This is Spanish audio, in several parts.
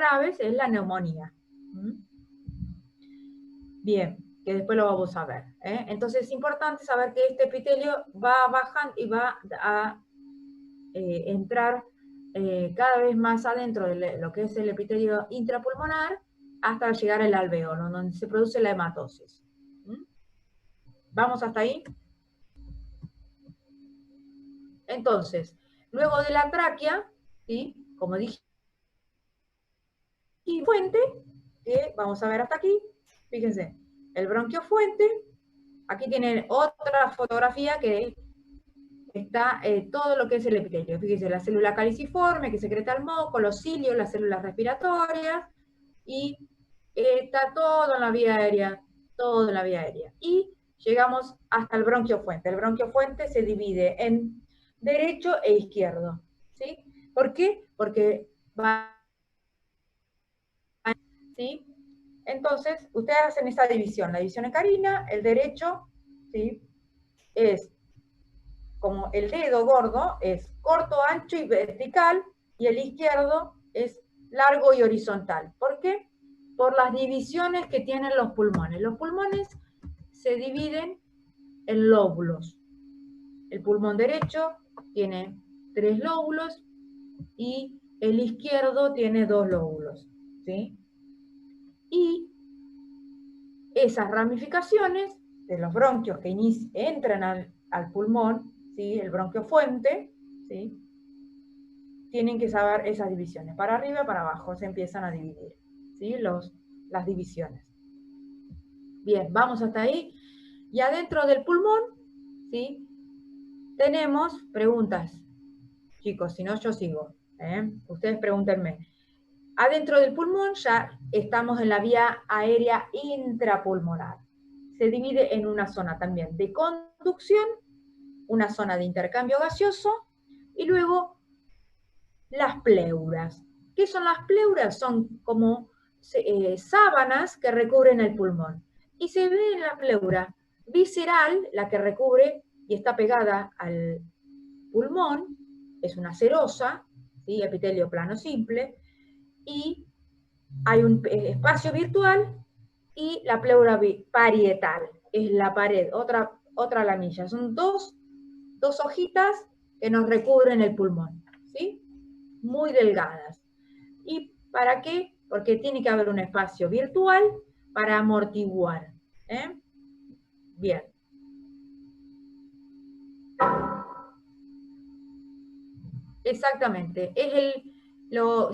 graves es la neumonía. Bien, que después lo vamos a ver. Entonces es importante saber que este epitelio va bajando y va a entrar cada vez más adentro de lo que es el epitelio intrapulmonar hasta llegar al alvéolo, donde se produce la hematosis. ¿Vamos hasta ahí? Entonces, luego de la tráquea, ¿sí? Como dije, y fuente, que vamos a ver hasta aquí, fíjense, el bronquio fuente, aquí tienen otra fotografía que está todo lo que es el epitelio, fíjense, la célula caliciforme que secreta el moco, los cilios, las células respiratorias, y está todo en la vía aérea, todo en la vía aérea. Y llegamos hasta el bronquio fuente. El bronquio fuente se divide en derecho e izquierdo, ¿sí? ¿Por qué? Porque va, ¿sí? Entonces, ustedes hacen esa división, la división hecarina, el derecho, ¿sí? Es como el dedo gordo, es corto, ancho y vertical, y el izquierdo es largo y horizontal. ¿Por qué? Por las divisiones que tienen los pulmones. Los pulmones se dividen en lóbulos. El pulmón derecho tiene 3 lóbulos y el izquierdo tiene 2 lóbulos, ¿sí? Y esas ramificaciones de los bronquios que entran al pulmón, ¿sí? El bronquio fuente, ¿sí? Tienen que saber esas divisiones. Para arriba y para abajo se empiezan a dividir, ¿sí? Las divisiones. Bien, vamos hasta ahí. Y adentro del pulmón, ¿sí? Tenemos preguntas. Chicos, si no yo sigo. Ustedes pregúntenme. Adentro del pulmón ya estamos en la vía aérea intrapulmonar. Se divide en una zona también de conducción, una zona de intercambio gaseoso, y luego las pleuras. ¿Qué son las pleuras? Son como sábanas que recubren el pulmón. Y se ve en la pleura visceral, la que recubre y está pegada al pulmón, es una serosa, ¿sí? Epitelio plano simple, y hay un espacio virtual y la pleura parietal, es la pared, otra lamilla. Son dos hojitas que nos recubren el pulmón, ¿sí? Muy delgadas. ¿Y para qué? Porque tiene que haber un espacio virtual para amortiguar. Bien. Exactamente. Es lo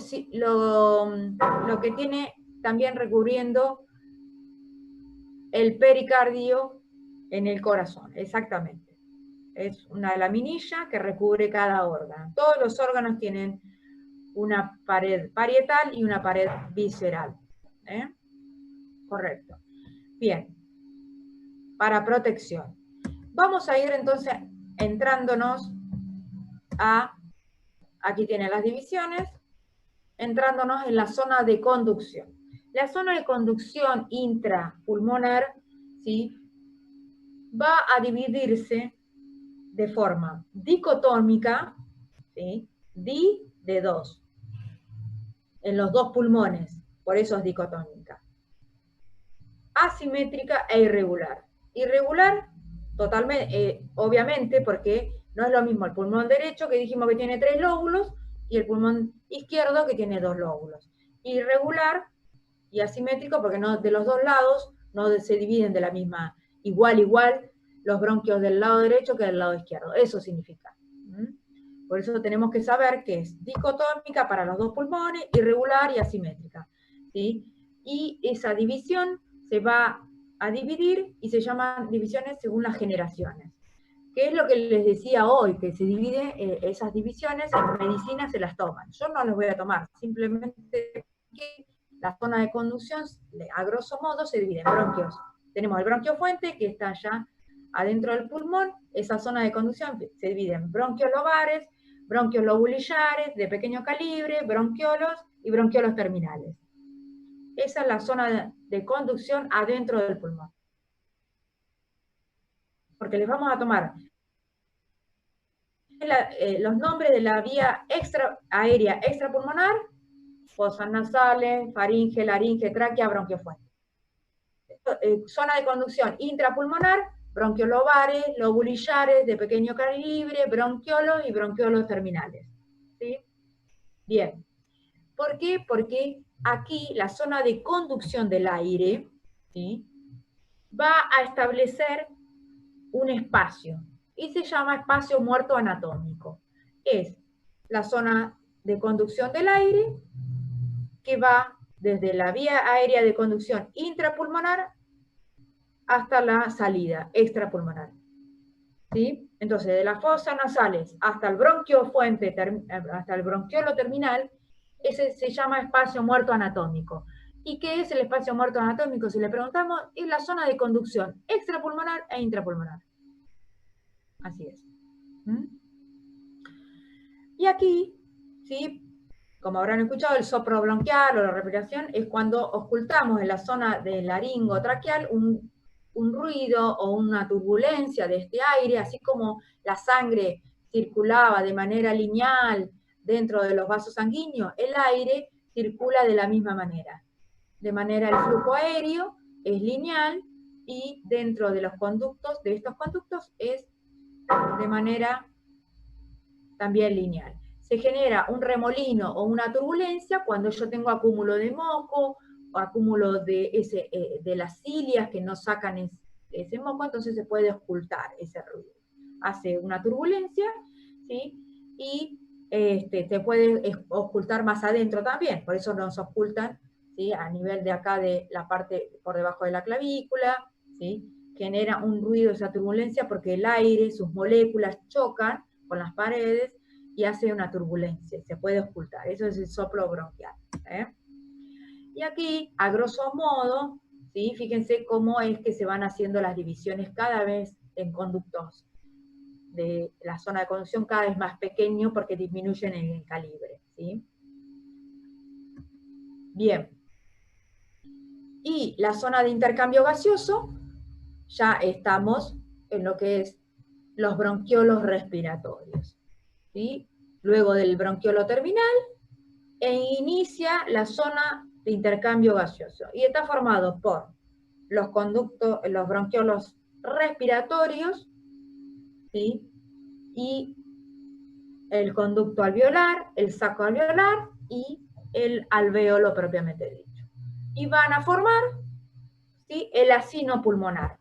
que tiene también recubriendo el pericardio en el corazón. Exactamente. Es una laminilla que recubre cada órgano. Todos los órganos tienen una pared parietal y una pared visceral. Correcto. Bien. Para protección. Vamos a ir entonces entrándonos aquí tienen las divisiones, entrándonos en la zona de conducción. La zona de conducción intrapulmonar, ¿sí? Va a dividirse de forma dicotómica, ¿sí? Di de 2, en los 2 pulmones, por eso es dicotómica. Asimétrica e irregular. Irregular, totalmente, obviamente, porque no es lo mismo el pulmón derecho, que dijimos que tiene 3 lóbulos, y el pulmón izquierdo, que tiene 2 lóbulos. Irregular y asimétrico, porque no, de los 2 lados no se dividen de la misma, igual, los bronquios del lado derecho que del lado izquierdo. Eso significa. Por eso tenemos que saber que es dicotómica para los 2 pulmones, irregular y asimétrica, ¿sí? Y esa división se va a dividir y se llaman divisiones según las generaciones. ¿Qué es lo que les decía hoy? Que se divide, esas divisiones en medicina se las toman. Yo no las voy a tomar, simplemente que la zona de conducción, a grosso modo, se divide en bronquios. Tenemos el bronquio fuente, que está allá adentro del pulmón. Esa zona de conducción se divide en bronquios lobares, bronquios lobulillares de pequeño calibre, bronquiolos y bronquiolos terminales. Esa es la zona de conducción adentro del pulmón. Porque les vamos a tomar los nombres de la vía aérea extrapulmonar fosas nasales, faringe, laringe, tráquea, bronquiofuente. Zona de conducción intrapulmonar, bronquiolobares, lobulillares de pequeño calibre, bronquiolos y bronquiolos terminales. ¿Sí? Bien. ¿Por qué? Porque aquí la zona de conducción del aire, ¿sí?, va a establecer un espacio y se llama espacio muerto anatómico. Es la zona de conducción del aire que va desde la vía aérea de conducción intrapulmonar hasta la salida extrapulmonar. ¿Sí? Entonces, de las fosas nasales hasta el bronquiofuente, hasta el bronquiolo terminal, ese se llama espacio muerto anatómico. ¿Y qué es el espacio muerto anatómico? Si le preguntamos, es la zona de conducción extrapulmonar e intrapulmonar. Así es. ¿Mm? Y aquí, ¿sí?, como habrán escuchado, el soplo bronquial o la respiración es cuando ocultamos en la zona del laringo traqueal un ruido o una turbulencia de este aire, así como la sangre circulaba de manera lineal dentro de los vasos sanguíneos, el aire circula de la misma manera. De manera, el flujo aéreo es lineal y dentro de los conductos, de estos conductos, es de manera también lineal. Se genera un remolino o una turbulencia cuando yo tengo acúmulo de moco o acúmulo de las cilias que no sacan ese moco, entonces se puede ocultar ese ruido. Hace una turbulencia, ¿sí?, y se puede ocultar más adentro también, por eso nos ocultan, ¿sí?, a nivel de acá de la parte por debajo de la clavícula, ¿sí?, genera un ruido esa turbulencia porque el aire, sus moléculas chocan con las paredes y hace una turbulencia, se puede ocultar, eso es el soplo bronquial. Y aquí, a grosso modo, ¿sí?, fíjense cómo es que se van haciendo las divisiones cada vez en conductos de la zona de conducción cada vez más pequeño porque disminuyen en el calibre, ¿sí? Bien. Y la zona de intercambio gaseoso, ya estamos en lo que es los bronquiolos respiratorios, ¿sí? Luego del bronquiolo terminal, inicia la zona de intercambio gaseoso, y está formado por los conductos, los bronquiolos respiratorios, ¿sí?, y el conducto alveolar, el saco alveolar y el alvéolo propiamente dicho. Y van a formar, ¿sí?, el acino pulmonar,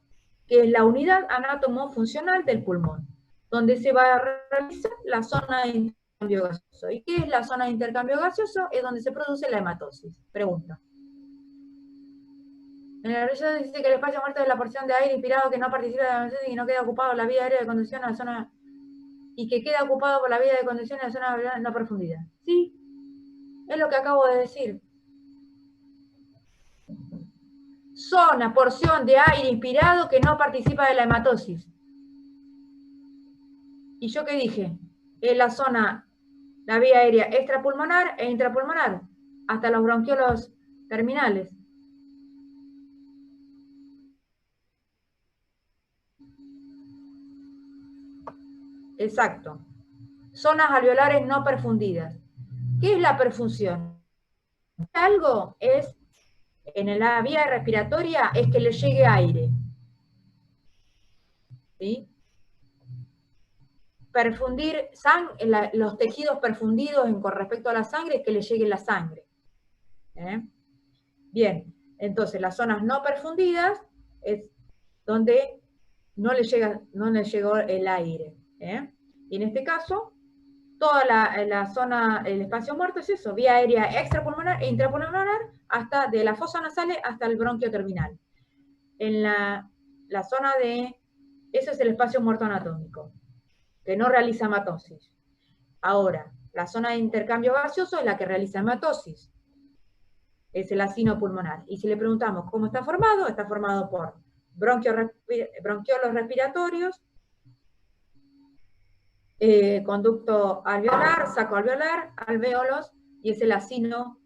que es la unidad anatomofuncional del pulmón, donde se va a realizar la zona de intercambio gaseoso. ¿Y qué es la zona de intercambio gaseoso? Es donde se produce la hematosis. Pregunta. En la revisión dice que el espacio muerto es la porción de aire inspirado que no participa de la hematosis y no queda ocupado la vía aérea de conducción a la zona, y que queda ocupado por la vía de conducción a la zona no profundidad. Sí, es lo que acabo de decir. Zona, porción de aire inspirado que no participa de la hematosis. ¿Y yo qué dije? Es la zona, la vía aérea extrapulmonar e intrapulmonar, hasta los bronquiolos terminales. Exacto. Zonas alveolares no perfundidas. ¿Qué es la perfusión? Algo es, en la vía respiratoria, es que le llegue aire. ¿Sí? Perfundir los tejidos perfundidos con respecto a la sangre es que le llegue la sangre. Bien, entonces las zonas no perfundidas es donde no le llegó el aire. Y en este caso, toda la zona, el espacio muerto es eso, vía aérea extrapulmonar e intrapulmonar, hasta de la fosa nasales hasta el bronquio terminal. En la zona eso es el espacio muerto anatómico, que no realiza hematosis. Ahora, la zona de intercambio gaseoso es la que realiza hematosis, es el acino pulmonar. Y si le preguntamos cómo está formado por bronquiolos respiratorios, conducto alveolar, saco alveolar, alvéolos, y es el acino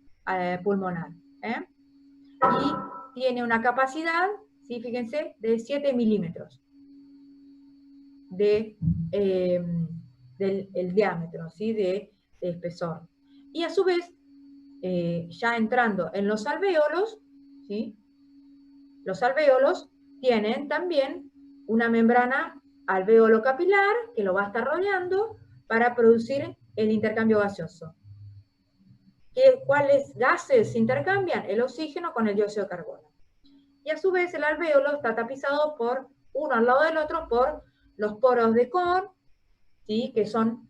pulmonar. Y tiene una capacidad, ¿sí?, fíjense, de 7 milímetros del diámetro, ¿sí?, de espesor. Y a su vez ya entrando en los alvéolos, ¿sí? Los alvéolos tienen también una membrana alvéolo capilar que lo va a estar rodeando para producir el intercambio gaseoso. ¿Cuáles gases se intercambian? El oxígeno con el dióxido de carbono. Y a su vez el alvéolo está tapizado por, uno al lado del otro, por los poros de Kohn, ¿sí? Que son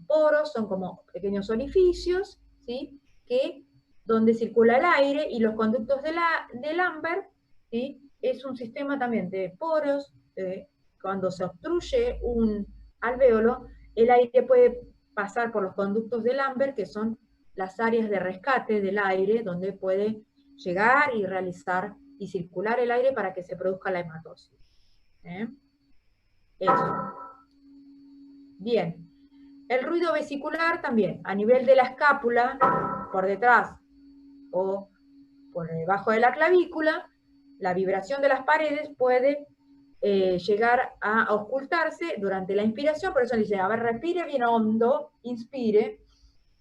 poros, son como pequeños orificios, ¿sí? Donde circula el aire, y los conductos de Lambert, ¿sí? Es un sistema también de poros. Cuando se obstruye un alvéolo, el aire puede pasar por los conductos de Lambert, que son las áreas de rescate del aire, donde puede llegar y realizar y circular el aire para que se produzca la hematosis. Eso. Bien. El ruido vesicular también, a nivel de la escápula, por detrás o por debajo de la clavícula, la vibración de las paredes puede llegar a ocultarse durante la inspiración. Por eso dice, a ver, respire bien hondo, inspire,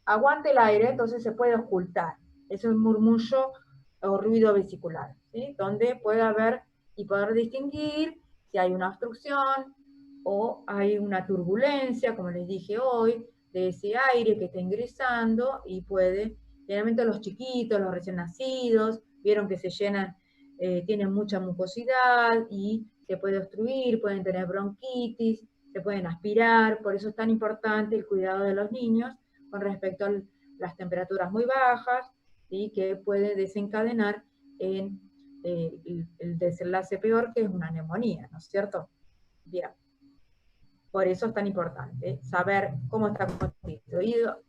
aguante el aire, entonces se puede ocultar. Eso es murmullo o ruido vesicular, ¿sí? Donde puede haber y poder distinguir si hay una obstrucción o hay una turbulencia, como les dije hoy, de ese aire que está ingresando, y puede, generalmente los chiquitos, los recién nacidos, vieron que se llenan, tienen mucha mucosidad y se puede obstruir, pueden tener bronquitis, se pueden aspirar. Por eso es tan importante el cuidado de los niños con respecto a las temperaturas muy bajas, ¿sí? Que puede desencadenar en el desenlace peor, que es una neumonía, ¿no es cierto? Bien. Por eso es tan importante saber cómo está constituido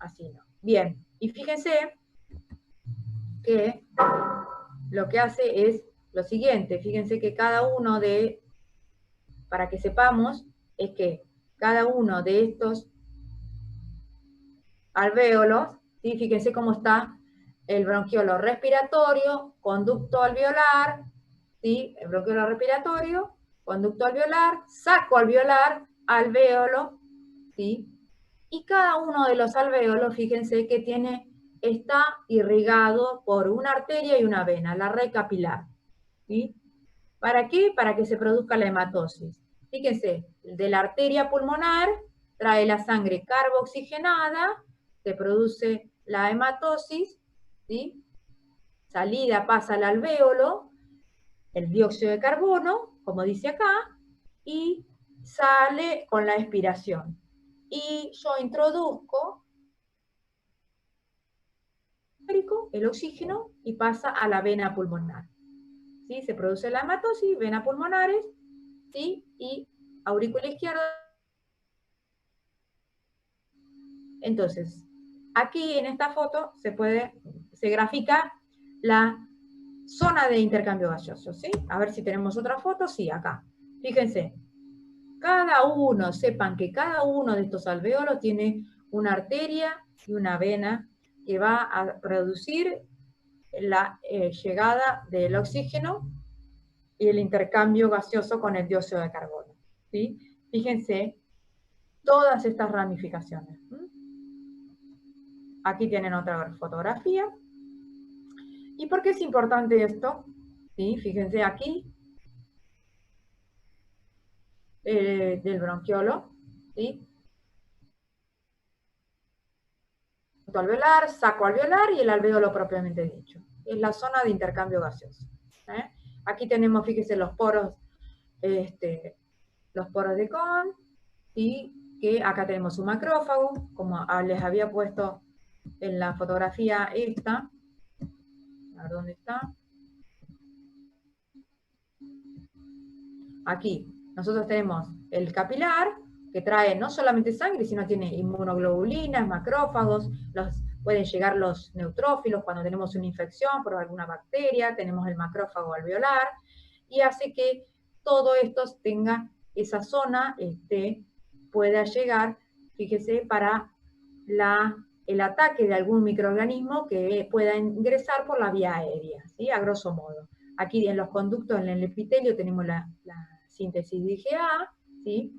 así, ¿no? Bien, y fíjense que lo que hace es lo siguiente. Fíjense que cada uno para que sepamos, es que cada uno de estos alvéolos, ¿sí? Fíjense cómo está el bronquiolo respiratorio, conducto alveolar, ¿sí? El bronquiolo respiratorio, conducto alveolar, saco alveolar, alvéolo, ¿sí? Y cada uno de los alvéolos, fíjense que está irrigado por una arteria y una vena, la red capilar, ¿sí? ¿Para qué? Para que se produzca la hematosis. Fíjense, de la arteria pulmonar trae la sangre carboxigenada, se produce la hematosis, ¿sí? Salida pasa al alvéolo, el dióxido de carbono, como dice acá, y sale con la expiración. Y yo introduzco el oxígeno y pasa a la vena pulmonar. ¿Sí? Se produce la hematosis, venas pulmonares, ¿sí? Y aurícula izquierda. Entonces, aquí en esta foto se grafica la zona de intercambio gaseoso, ¿sí? A ver si tenemos otra foto, sí, acá. Fíjense, sepan que cada uno de estos alvéolos tiene una arteria y una vena que va a producir la llegada del oxígeno y el intercambio gaseoso con el dióxido de carbono, ¿sí? Fíjense todas estas ramificaciones. Aquí tienen otra fotografía. ¿Y por qué es importante esto? ¿Sí? Fíjense aquí, del bronquiolo, ¿sí? Alveolar, saco alveolar y el alvéolo propiamente dicho. Es la zona de intercambio gaseoso. Aquí tenemos, fíjense, los poros de Kohn, ¿sí? Que acá tenemos un macrófago, como les había puesto en la fotografía esta. A ver dónde está. Aquí nosotros tenemos el capilar, que trae no solamente sangre, sino tiene inmunoglobulinas, macrófagos, pueden llegar los neutrófilos cuando tenemos una infección por alguna bacteria, tenemos el macrófago alveolar, y hace que todo esto tenga esa zona, pueda llegar, fíjese, para el ataque de algún microorganismo que pueda ingresar por la vía aérea, ¿sí? A grosso modo. Aquí en los conductos, en el epitelio, tenemos la síntesis de IgA, ¿sí?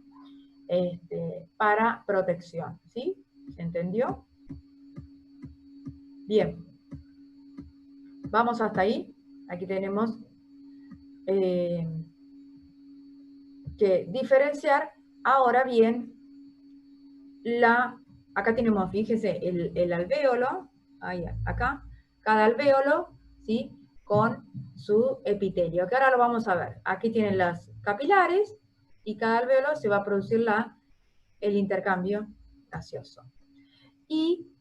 Para protección, ¿sí? ¿Se entendió? Bien. Vamos hasta ahí. Aquí tenemos que diferenciar. Ahora bien, acá tenemos, fíjese, el alvéolo, ahí, acá, cada alvéolo, ¿sí? Con su epitelio, que ahora lo vamos a ver. Aquí tienen las capilares, y cada alvéolo se va a producir el intercambio gaseoso. ¿Y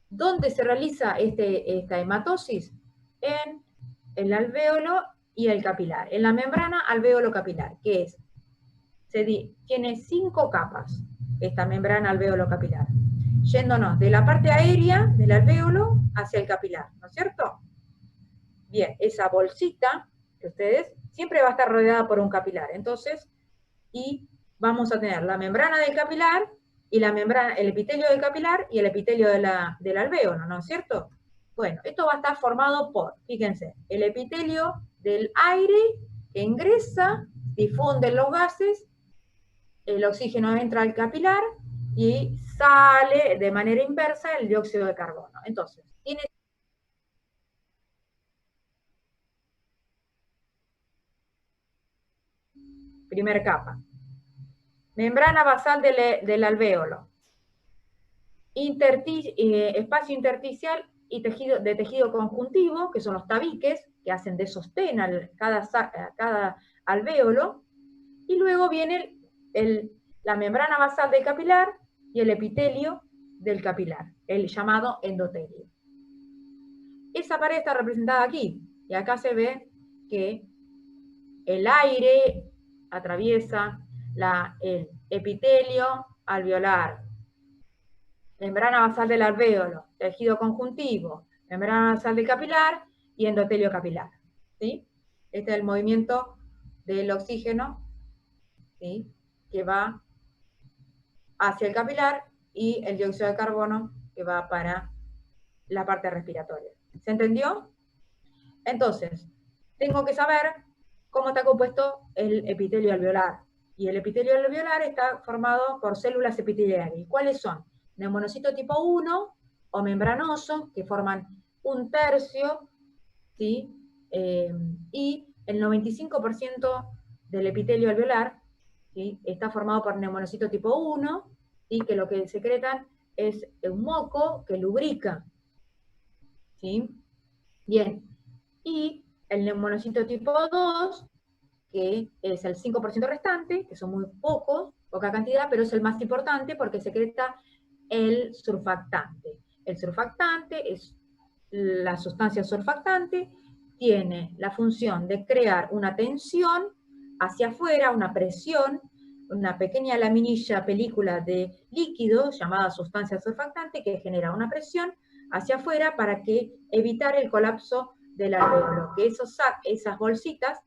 dónde se realiza esta hematosis? En el alvéolo y el capilar, en la membrana alvéolo-capilar, que es, tiene 5 capas, esta membrana alvéolo-capilar, yéndonos de la parte aérea del alvéolo hacia el capilar, ¿no es cierto? Bien, esa bolsita que ustedes, siempre va a estar rodeada por un capilar, entonces, y vamos a tener la membrana del capilar, y la membrana, el epitelio del capilar, y el epitelio del alvéolo, ¿no es cierto? Bueno, esto va a estar formado por, fíjense, el epitelio del aire que ingresa, difunde los gases, el oxígeno entra al capilar y sale de manera inversa el dióxido de carbono. Entonces, tiene primera capa. Membrana basal del alvéolo. Espacio intersticial y de tejido conjuntivo, que son los tabiques, que hacen de sostén a cada alvéolo, y luego viene la membrana basal del capilar y el epitelio del capilar, el llamado endotelio. Esa pared está representada aquí, y acá se ve que el aire atraviesa el epitelio alveolar, membrana basal del alvéolo, tejido conjuntivo, membrana basal del capilar y endotelio capilar. ¿Sí? Este es el movimiento del oxígeno, ¿sí? Que va hacia el capilar, y el dióxido de carbono que va para la parte respiratoria. ¿Se entendió? Entonces, tengo que saber cómo está compuesto el epitelio alveolar. Y el epitelio alveolar está formado por células epiteliales. ¿Y cuáles son? Neumonocito tipo 1 o membranoso, que forman 1/3, ¿sí? Y el 95% del epitelio alveolar, ¿sí? Está formado por neumonocito tipo 1, ¿sí? Que lo que secretan es un moco que lubrica. ¿Sí? Bien. Y el neumonocito tipo 2, que es el 5% restante, que son muy poca cantidad, pero es el más importante porque secreta el surfactante. El surfactante es la sustancia surfactante, tiene la función de crear una tensión hacia afuera, una presión, una pequeña laminilla, película de líquido llamada sustancia surfactante, que genera una presión hacia afuera para evitar el colapso del alvéolo, que esas bolsitas,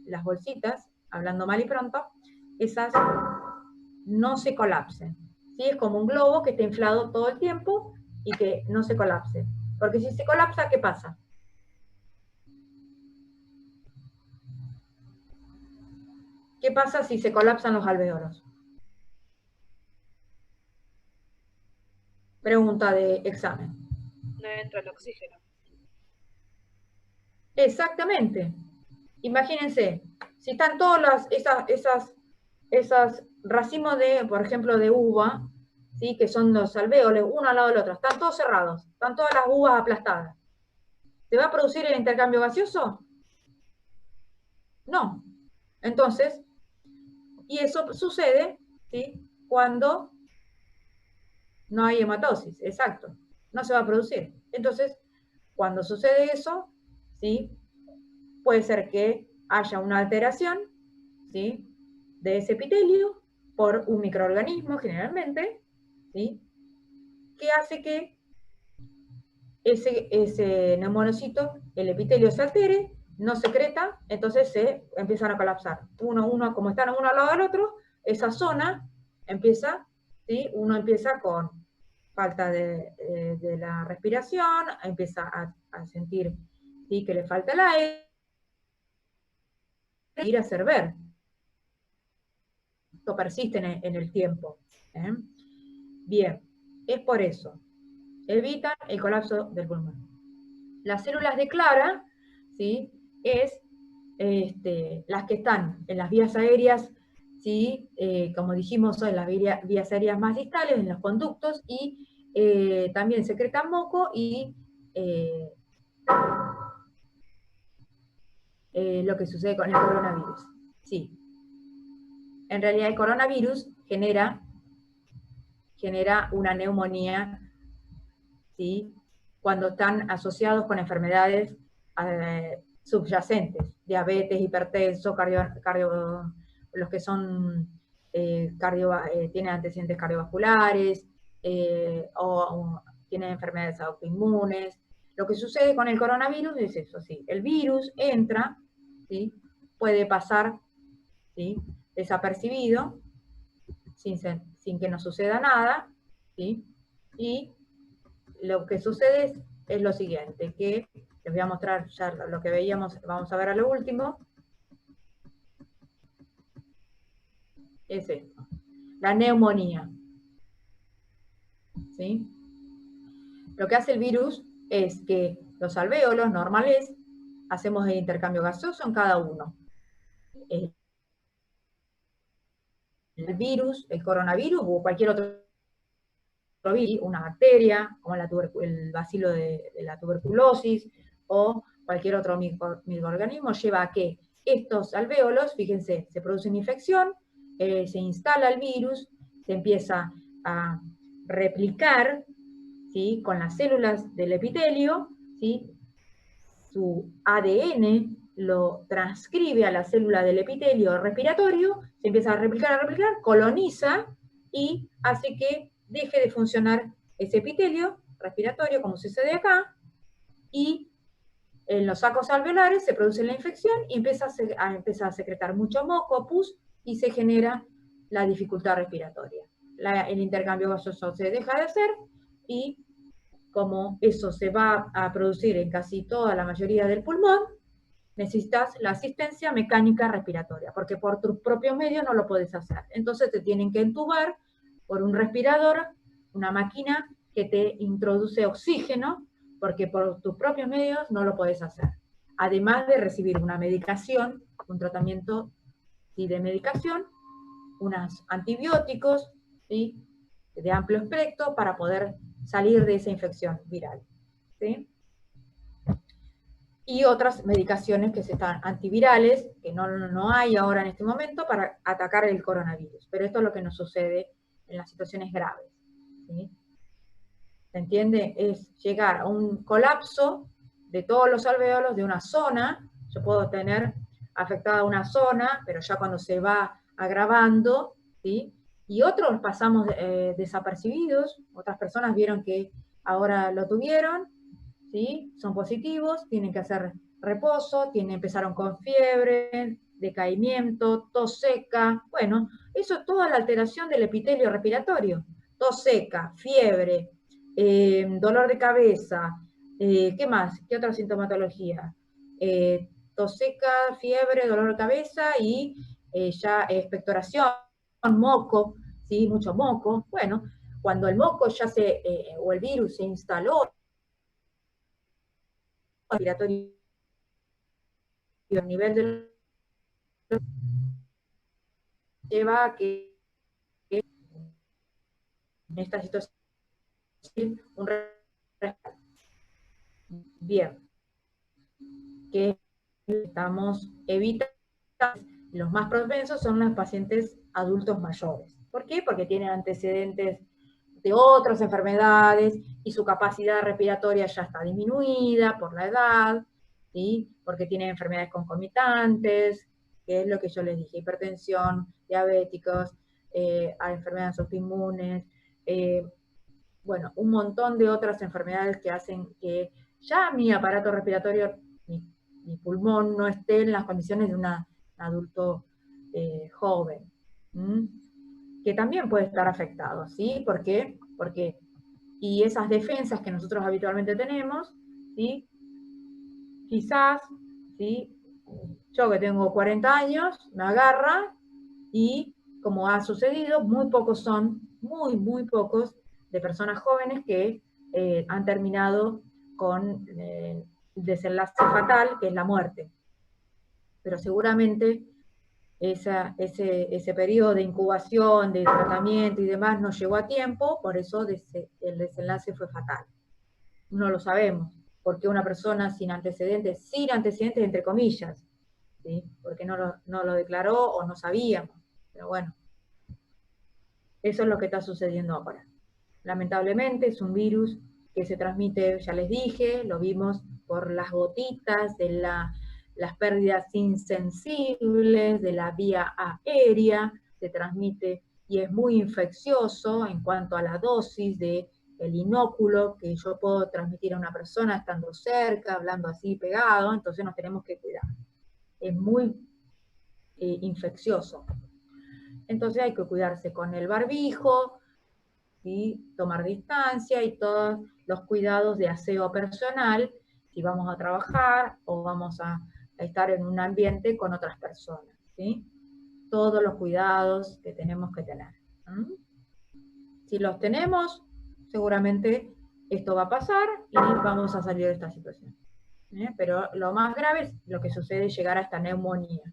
las bolsitas, hablando mal y pronto, esas no se colapsen. ¿Sí? Es como un globo que está inflado todo el tiempo y que no se colapse. Porque si se colapsa, ¿qué pasa? ¿Qué pasa si se colapsan los alvéolos? Pregunta de examen. No entra el oxígeno. Exactamente. Imagínense, si están todas esas racimos de, por ejemplo, de uva, ¿sí? Que son los alvéolos, uno al lado del otro, están todos cerrados, están todas las uvas aplastadas. ¿Se va a producir el intercambio gaseoso? No. Entonces, y eso sucede, ¿sí? Cuando no hay hematosis, exacto, no se va a producir. Entonces, cuando sucede eso, ¿sí? Puede ser que haya una alteración, ¿sí? De ese epitelio por un microorganismo generalmente, ¿sí? Que hace que ese neumonocito, el epitelio se altere, no secreta, entonces se empiezan a colapsar. Como están uno al lado del otro, esa zona empieza, ¿sí? Uno empieza con falta de la respiración, empieza a sentir, ¿sí? Que le falta el aire, ir a hacer ver. Esto persiste en el tiempo. ¿Eh? Bien, es por eso. Evitan el colapso del pulmón. Las células de Clara, ¿sí? Es las que están en las vías aéreas, ¿sí? Como dijimos, son las vías aéreas más distales, en los conductos, y también secretan moco y lo que sucede con el coronavirus. Sí. En realidad el coronavirus genera una neumonía, ¿sí? Cuando están asociados con enfermedades subyacentes, diabetes, hipertenso, los que son tienen antecedentes cardiovasculares, o tienen enfermedades autoinmunes. Lo que sucede con el coronavirus es eso, ¿sí? El virus entra, ¿sí? Puede pasar, ¿sí? Desapercibido, sin que nos suceda nada, ¿sí? Y lo que sucede es lo siguiente, que les voy a mostrar ya lo que veíamos, vamos a ver a lo último, es esto, la neumonía, ¿sí? Lo que hace el virus es que los alvéolos normales hacemos el intercambio gaseoso en cada uno. El virus, el coronavirus o cualquier otro virus, una bacteria, como el bacilo de la tuberculosis, o cualquier otro microorganismo, lleva a que estos alvéolos, fíjense, se produce una infección, se instala el virus, se empieza a replicar, ¿sí? Con las células del epitelio, ¿sí? Su ADN lo transcribe a la célula del epitelio respiratorio, se empieza a replicar, coloniza y hace que deje de funcionar ese epitelio respiratorio, como sucede acá, y en los sacos alveolares se produce la infección y empieza a secretar mucho moco, pus, y se genera la dificultad respiratoria. El intercambio gaseoso se deja de hacer y como eso se va a producir en casi toda la mayoría del pulmón, necesitas la asistencia mecánica respiratoria, porque por tus propios medios no lo puedes hacer. Entonces te tienen que entubar por un respirador, una máquina que te introduce oxígeno, porque por tus propios medios no lo puedes hacer. Además de recibir una medicación, un tratamiento de medicación, unos antibióticos, ¿sí? De amplio espectro para poder salir de esa infección viral, ¿sí? Y otras medicaciones que se están antivirales, que no hay ahora en este momento para atacar el coronavirus. Pero esto es lo que nos sucede en las situaciones graves, ¿sí? ¿Se entiende? Es llegar a un colapso de todos los alvéolos de una zona. Yo puedo tener afectada una zona, pero ya cuando se va agravando, ¿sí? Y otros pasamos desapercibidos, otras personas vieron que ahora lo tuvieron, ¿sí? Son positivos, tienen que hacer reposo, empezaron con fiebre, decaimiento, tos seca, bueno, eso es toda la alteración del epitelio respiratorio, tos seca, fiebre, dolor de cabeza, ¿qué más? ¿Qué otra sintomatología? Tos seca, fiebre, dolor de cabeza y ya expectoración, moco, ¿sí? Mucho moco. Bueno, cuando el moco ya o el virus se instaló respiratorio a nivel del lleva a que en esta situación un bien que estamos evitando. Los más propensos son los pacientes adultos mayores. ¿Por qué? Porque tienen antecedentes de otras enfermedades y su capacidad respiratoria ya está disminuida por la edad, ¿sí? Porque tienen enfermedades concomitantes, que es lo que yo les dije, hipertensión, diabéticos, enfermedades autoinmunes, bueno, un montón de otras enfermedades que hacen que ya mi aparato respiratorio, mi pulmón no esté en las condiciones de un adulto joven, que también puede estar afectado, ¿sí? ¿Por qué? Porque, y esas defensas que nosotros habitualmente tenemos, ¿sí? Quizás, ¿sí? Yo que tengo 40 años, me agarra y, como ha sucedido, muy pocos son muy pocos de personas jóvenes que han terminado con desenlace fatal, que es la muerte. Pero seguramente ese periodo de incubación, de tratamiento y demás no llegó a tiempo, por eso el desenlace fue fatal. No lo sabemos, porque una persona sin antecedentes entre comillas, ¿sí? Porque no lo declaró o no sabíamos, pero bueno, eso es lo que está sucediendo ahora. Lamentablemente es un virus que se transmite, ya les dije, lo vimos por las gotitas de las pérdidas insensibles de la vía aérea, se transmite y es muy infeccioso en cuanto a la dosis del inóculo que yo puedo transmitir a una persona estando cerca, hablando así pegado, entonces nos tenemos que cuidar. Es muy infeccioso. Entonces hay que cuidarse con el barbijo, ¿sí? Tomar distancia y todos los cuidados de aseo personal si vamos a trabajar o vamos a estar en un ambiente con otras personas, ¿sí? Todos los cuidados que tenemos que tener. Si los tenemos, seguramente esto va a pasar y vamos a salir de esta situación. Pero lo más grave es lo que sucede, llegar a esta neumonía.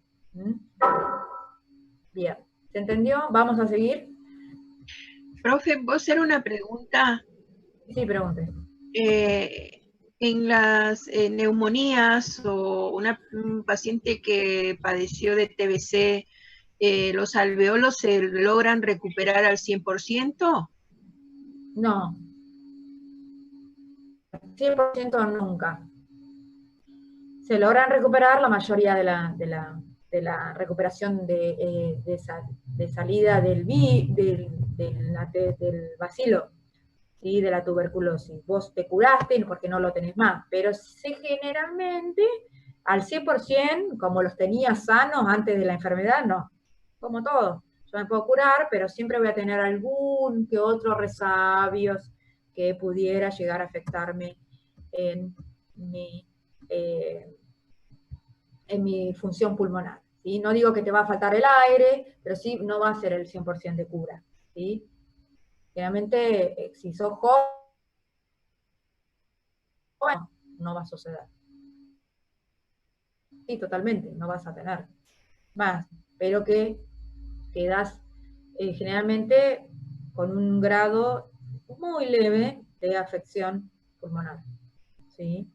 Bien, ¿se entendió? ¿Vamos a seguir? Profe, ¿puedo hacer una pregunta? Sí, pregunte. En las neumonías o un paciente que padeció de TBC, ¿los alveolos se logran recuperar al 100%? No. 100% nunca. Se logran recuperar la mayoría de la recuperación de salida del bacilo, ¿sí? De la tuberculosis. Vos te curaste porque no lo tenés más, pero generalmente al 100%, como los tenías sanos antes de la enfermedad, no. Como todo. Yo me puedo curar, pero siempre voy a tener algún que otro resabios que pudiera llegar a afectarme en mi función pulmonar, ¿sí? No digo que te va a faltar el aire, pero sí no va a ser el 100% de cura, ¿sí? Generalmente, si sos joven, no va a suceder. Sí, totalmente, no vas a tener más, pero que quedas generalmente con un grado muy leve de afección pulmonar, ¿sí?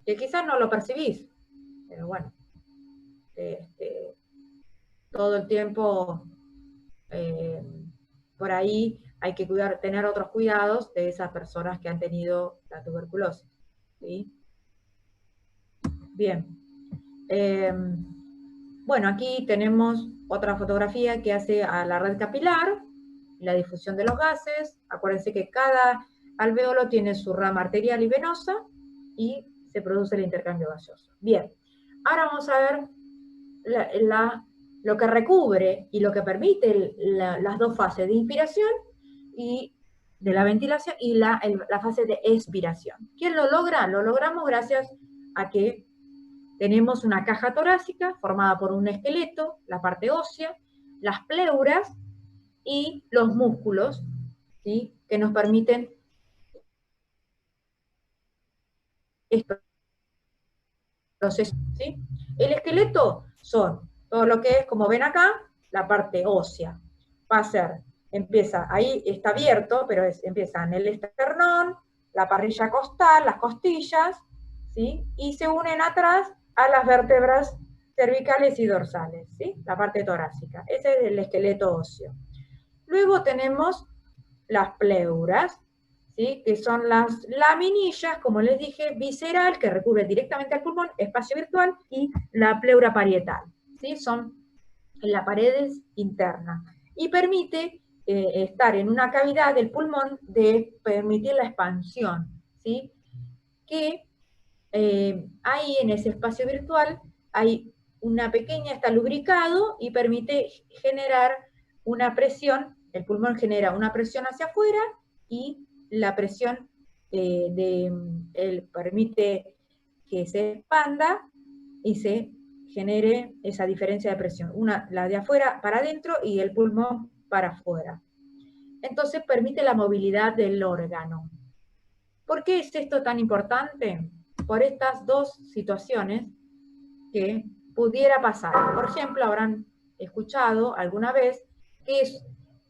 Que quizás no lo percibís, pero bueno, todo el tiempo por ahí hay que tener otros cuidados de esas personas que han tenido la tuberculosis, ¿sí? Bien. Bueno, aquí tenemos otra fotografía que hace a la red capilar, la difusión de los gases. Acuérdense que cada alveolo tiene su rama arterial y venosa y se produce el intercambio gaseoso. Bien, ahora vamos a ver lo que recubre y lo que permite las dos fases de inspiración y de la ventilación y la fase de expiración. ¿Quién lo logra? Lo logramos gracias a que tenemos una caja torácica formada por un esqueleto, la parte ósea, las pleuras y los músculos, ¿sí? Que nos permiten estos procesos, ¿sí? El esqueleto son todo lo que es, como ven acá, la parte ósea. Va a ser, empieza, ahí está abierto, pero empieza en el esternón, la parrilla costal, las costillas, ¿sí? Y se unen atrás a las vértebras cervicales y dorsales, ¿sí? La parte torácica. Ese es el esqueleto óseo. Luego tenemos las pleuras, ¿sí? Que son las laminillas, como les dije, visceral, que recubre directamente al pulmón, espacio virtual, y la pleura parietal, ¿sí? Son en las paredes internas. Y permite estar en una cavidad del pulmón de permitir la expansión, ¿sí? Que ahí en ese espacio virtual hay una pequeña, está lubricado y permite generar una presión, el pulmón genera una presión hacia afuera y la presión permite que se expanda y se genere esa diferencia de presión, la de afuera para adentro y el pulmón para afuera. entonces permite la movilidad del órgano. ¿Por qué es esto tan importante? Por estas dos situaciones que pudiera pasar. Por ejemplo, habrán escuchado alguna vez que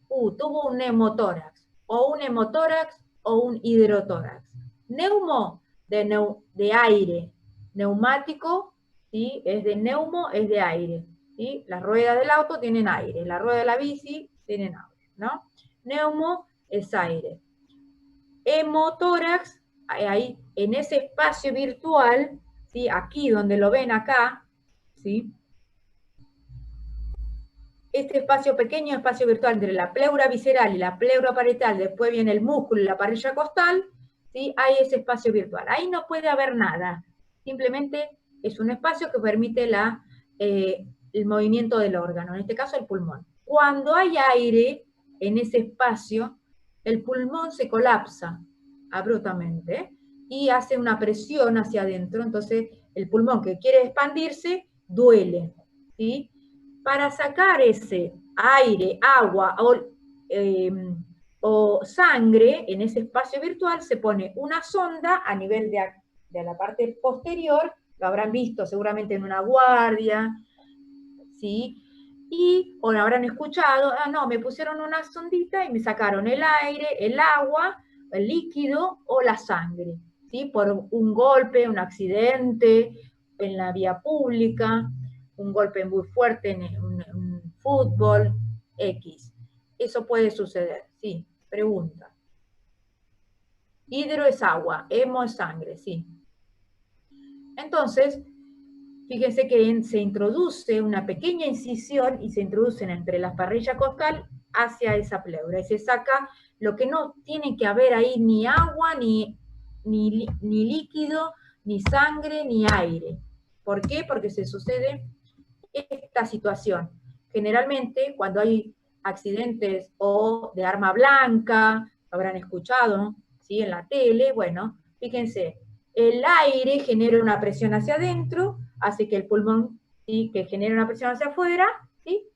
tuvo un neumotórax, o un hemotórax o un hidrotórax. Neumo de aire, neumático, ¿sí? Es de neumo, es de aire. ¿Sí? Las ruedas del auto tienen aire, la rueda de la bici tienen aire, ¿no? Neumo es aire. Hemotórax, ahí en ese espacio virtual, ¿sí? Aquí donde lo ven acá, ¿sí? Este espacio pequeño, espacio virtual entre la pleura visceral y la pleura parietal, después viene el músculo y la parilla costal, ¿sí? Hay ese espacio virtual. Ahí no puede haber nada, simplemente es un espacio que permite el movimiento del órgano, en este caso el pulmón. Cuando hay aire en ese espacio, el pulmón se colapsa abruptamente y hace una presión hacia adentro, entonces el pulmón que quiere expandirse duele, ¿sí? Para sacar ese aire, agua o sangre en ese espacio virtual se pone una sonda a nivel de la parte posterior, lo habrán visto seguramente en una guardia, ¿sí? O lo habrán escuchado, no, me pusieron una sondita y me sacaron el aire, el agua, el líquido o la sangre, ¿sí? Por un golpe, un accidente en la vía pública, un golpe muy fuerte en un fútbol, X. Eso puede suceder, sí, pregunta. Hidro es agua, hemo es sangre, sí. Entonces, fíjense que se introduce una pequeña incisión y se introducen entre la parrilla costal hacia esa pleura y se saca lo que no tiene que haber ahí ni agua, ni líquido, ni sangre, ni aire. ¿Por qué? Porque se sucede esta situación. Generalmente cuando hay accidentes o de arma blanca, lo habrán escuchado, ¿sí? En la tele, bueno, fíjense, el aire genera una presión hacia adentro, hace que el pulmón, ¿sí? Que genere una presión hacia afuera, ¿sí?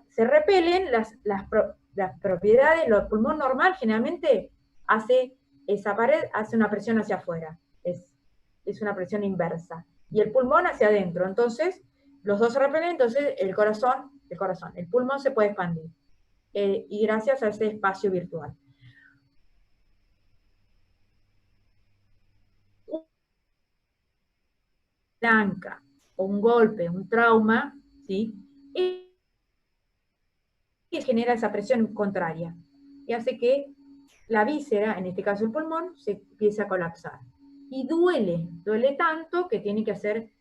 Se repelen las propiedades, el pulmón normal generalmente hace esa pared, hace una presión hacia afuera, es una presión inversa, y el pulmón hacia adentro, entonces los dos se repelen, entonces el pulmón se puede expandir, y gracias a ese espacio virtual. Blanca, o un golpe, un trauma, ¿sí? Y genera esa presión contraria, y hace que la víscera, en este caso el pulmón, se empiece a colapsar. Y duele tanto que tiene que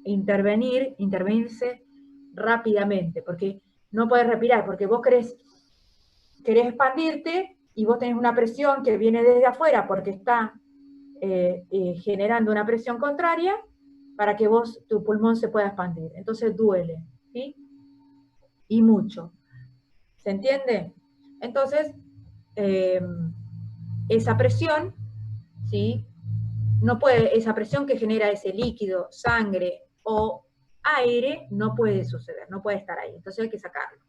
intervenirse rápidamente, porque no puedes respirar, porque vos querés expandirte y vos tenés una presión que viene desde afuera porque está generando una presión contraria para que tu pulmón se pueda expandir. Entonces duele, ¿sí? Y mucho. ¿Se entiende? Entonces, esa presión, ¿sí? Esa presión que genera ese líquido, sangre o aire, no puede suceder, no puede estar ahí. Entonces hay que sacarlo.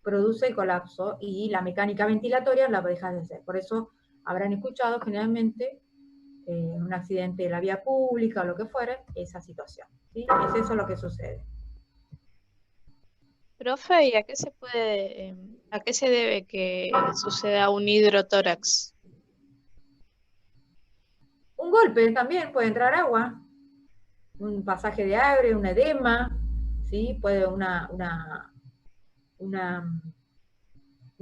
Produce el colapso y la mecánica ventilatoria la dejas de hacer. Por eso habrán escuchado generalmente en un accidente de la vía pública o lo que fuera, esa situación. ¿Sí? Es eso lo que sucede. Profe, ¿y a qué a qué se debe que suceda un hidrotórax? Un golpe también, puede entrar agua, un pasaje de aire, un edema, ¿sí? Puede un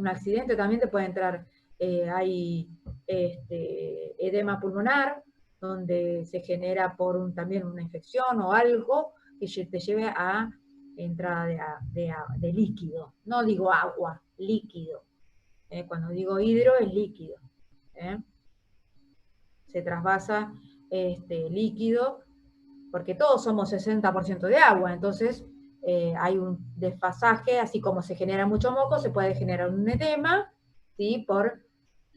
accidente también te puede entrar, hay edema pulmonar, donde se genera también una infección o algo que te lleve a entrada de líquido. No digo agua, líquido. Cuando digo hidro es líquido. Se trasvasa líquido, porque todos somos 60% de agua, entonces hay un desfasaje, así como se genera mucho moco, se puede generar un edema, ¿sí?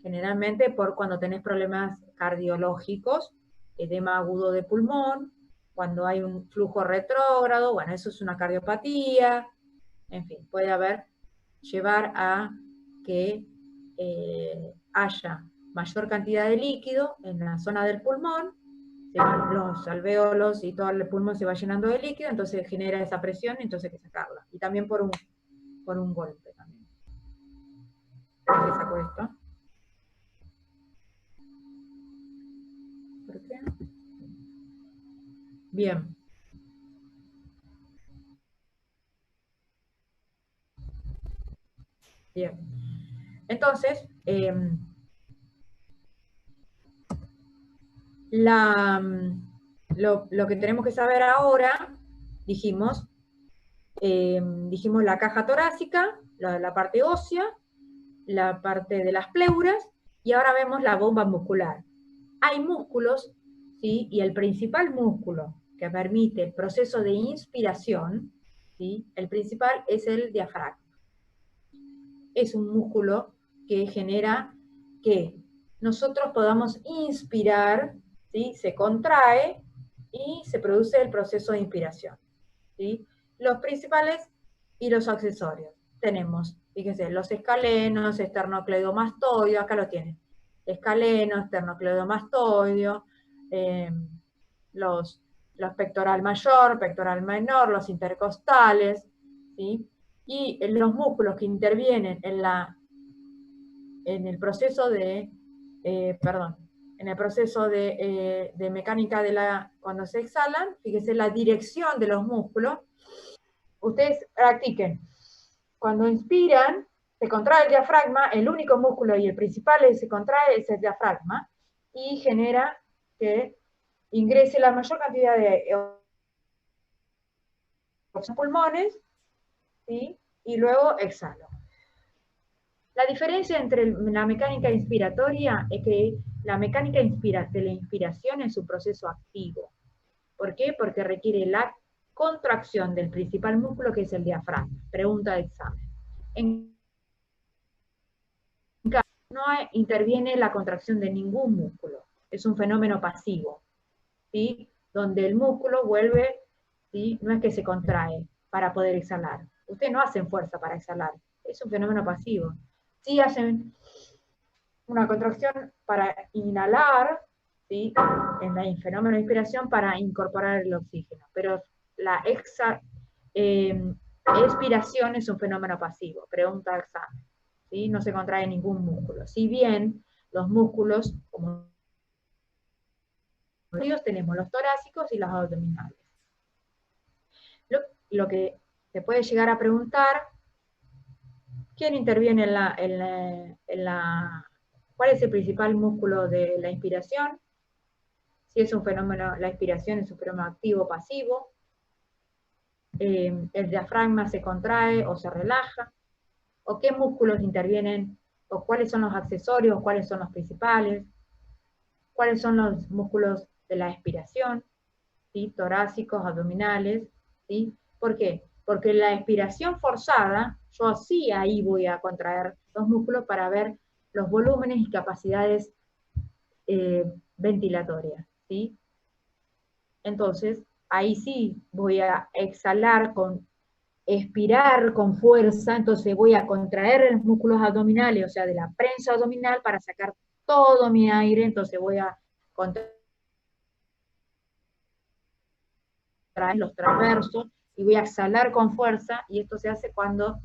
Generalmente por cuando tenés problemas cardiológicos, edema agudo de pulmón, cuando hay un flujo retrógrado, bueno, eso es una cardiopatía, en fin, puede llevar a que haya mayor cantidad de líquido en la zona del pulmón, los alvéolos y todo el pulmón se va llenando de líquido, entonces genera esa presión, entonces hay que sacarla. Y también por un golpe también. ¿Por qué saco esto? ¿Por qué? Bien. Bien. Entonces, lo que tenemos que saber ahora, dijimos la caja torácica, la parte ósea, la parte de las pleuras, y ahora vemos la bomba muscular. Hay músculos, ¿sí? Y el principal músculo que permite el proceso de inspiración, ¿sí? El principal es el diafragma. Es un músculo que genera que nosotros podamos inspirar, ¿sí? Se contrae y se produce el proceso de inspiración, ¿sí? Los principales y los accesorios. Tenemos, fíjense, los escalenos, esternocleidomastoideo, acá lo tienen. Escaleno, esternocleidomastoideo, los pectoral mayor, pectoral menor, los intercostales, ¿sí? Y los músculos que intervienen en el proceso de, mecánica cuando se exhalan, fíjense la dirección de los músculos. Ustedes practiquen. Cuando inspiran, se contrae el diafragma, el único músculo y el principal que se contrae es el diafragma, y genera que ingrese la mayor cantidad de pulmones, ¿sí? Y luego exhalo. La diferencia entre la mecánica inspiratoria es que la mecánica de la inspiración es un proceso activo. ¿Por qué? Porque requiere la contracción del principal músculo, que es el diafragma. Pregunta de examen. No interviene la contracción de ningún músculo. Es un fenómeno pasivo, ¿sí? Donde el músculo vuelve, ¿sí? No es que se contrae para poder exhalar. Ustedes no hacen fuerza para exhalar. Es un fenómeno pasivo. Sí hacen una contracción para inhalar, ¿sí? En el fenómeno de inspiración para incorporar el oxígeno. Pero la expiración es un fenómeno pasivo. Pregunta de examen. ¿Sí? No se contrae ningún músculo. Si bien los músculos, como tenemos los torácicos y los abdominales. Lo que se puede llegar a preguntar, ¿quién interviene cuál es el principal músculo de la inspiración? Si es un fenómeno, la inspiración es un fenómeno activo o pasivo. El diafragma se contrae o se relaja. ¿O qué músculos intervienen? ¿O cuáles son los accesorios? ¿O cuáles son los principales? ¿Cuáles son los músculos de la expiración? ¿Sí? Torácicos, abdominales, ¿sí? ¿Por qué? Porque la expiración forzada, yo sí ahí voy a contraer los músculos para ver los volúmenes y capacidades ventilatorias, ¿sí? Entonces, ahí sí voy a expirar con fuerza, entonces voy a contraer los músculos abdominales, o sea, de la prensa abdominal para sacar todo mi aire, entonces voy a contraer los transversos y voy a exhalar con fuerza, y esto se hace cuando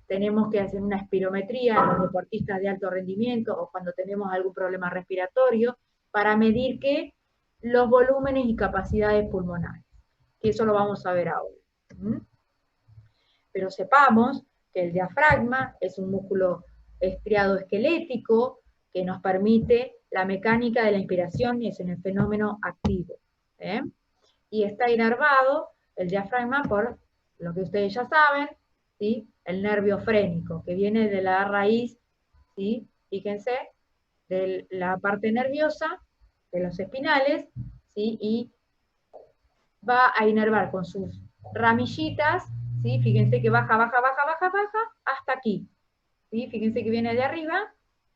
tenemos que hacer una espirometría en los deportistas de alto rendimiento o cuando tenemos algún problema respiratorio para medir los volúmenes y capacidades pulmonares, que eso lo vamos a ver ahora. Pero sepamos que el diafragma es un músculo estriado esquelético que nos permite la mecánica de la inspiración, y es en el fenómeno activo. Y está inervado el diafragma por lo que ustedes ya saben, ¿sí? El nervio frénico, que viene de la raíz, ¿sí? Fíjense, de la parte nerviosa, de los espinales, ¿sí? Y va a inervar con sus ramillitas, ¿sí? Fíjense que baja, baja, baja, baja, baja, hasta aquí, ¿sí? Fíjense que viene de arriba,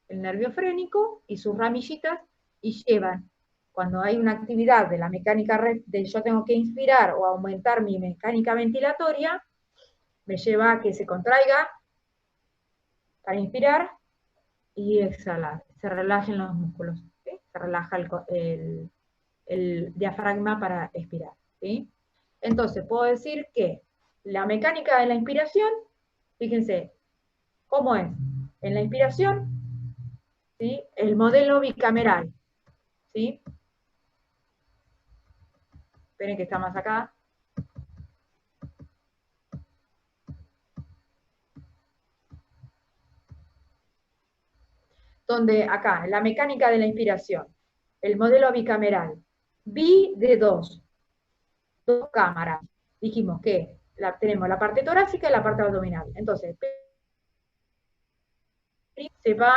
el nervio frénico, y sus ramillitas, y llevan, cuando hay una actividad de la mecánica de yo tengo que inspirar o aumentar mi mecánica ventilatoria, me lleva a que se contraiga para inspirar y exhalar. Se relajen los músculos, ¿sí? Se relaja el diafragma para expirar, ¿sí? Entonces, puedo decir que la mecánica de la inspiración, fíjense, ¿cómo es? En la inspiración, ¿sí? El modelo bicameral, ¿sí? Esperen que está más acá. Donde acá, la mecánica de la inspiración, el modelo bicameral, bi de dos cámaras. Dijimos que tenemos la parte torácica y la parte abdominal. Entonces, se va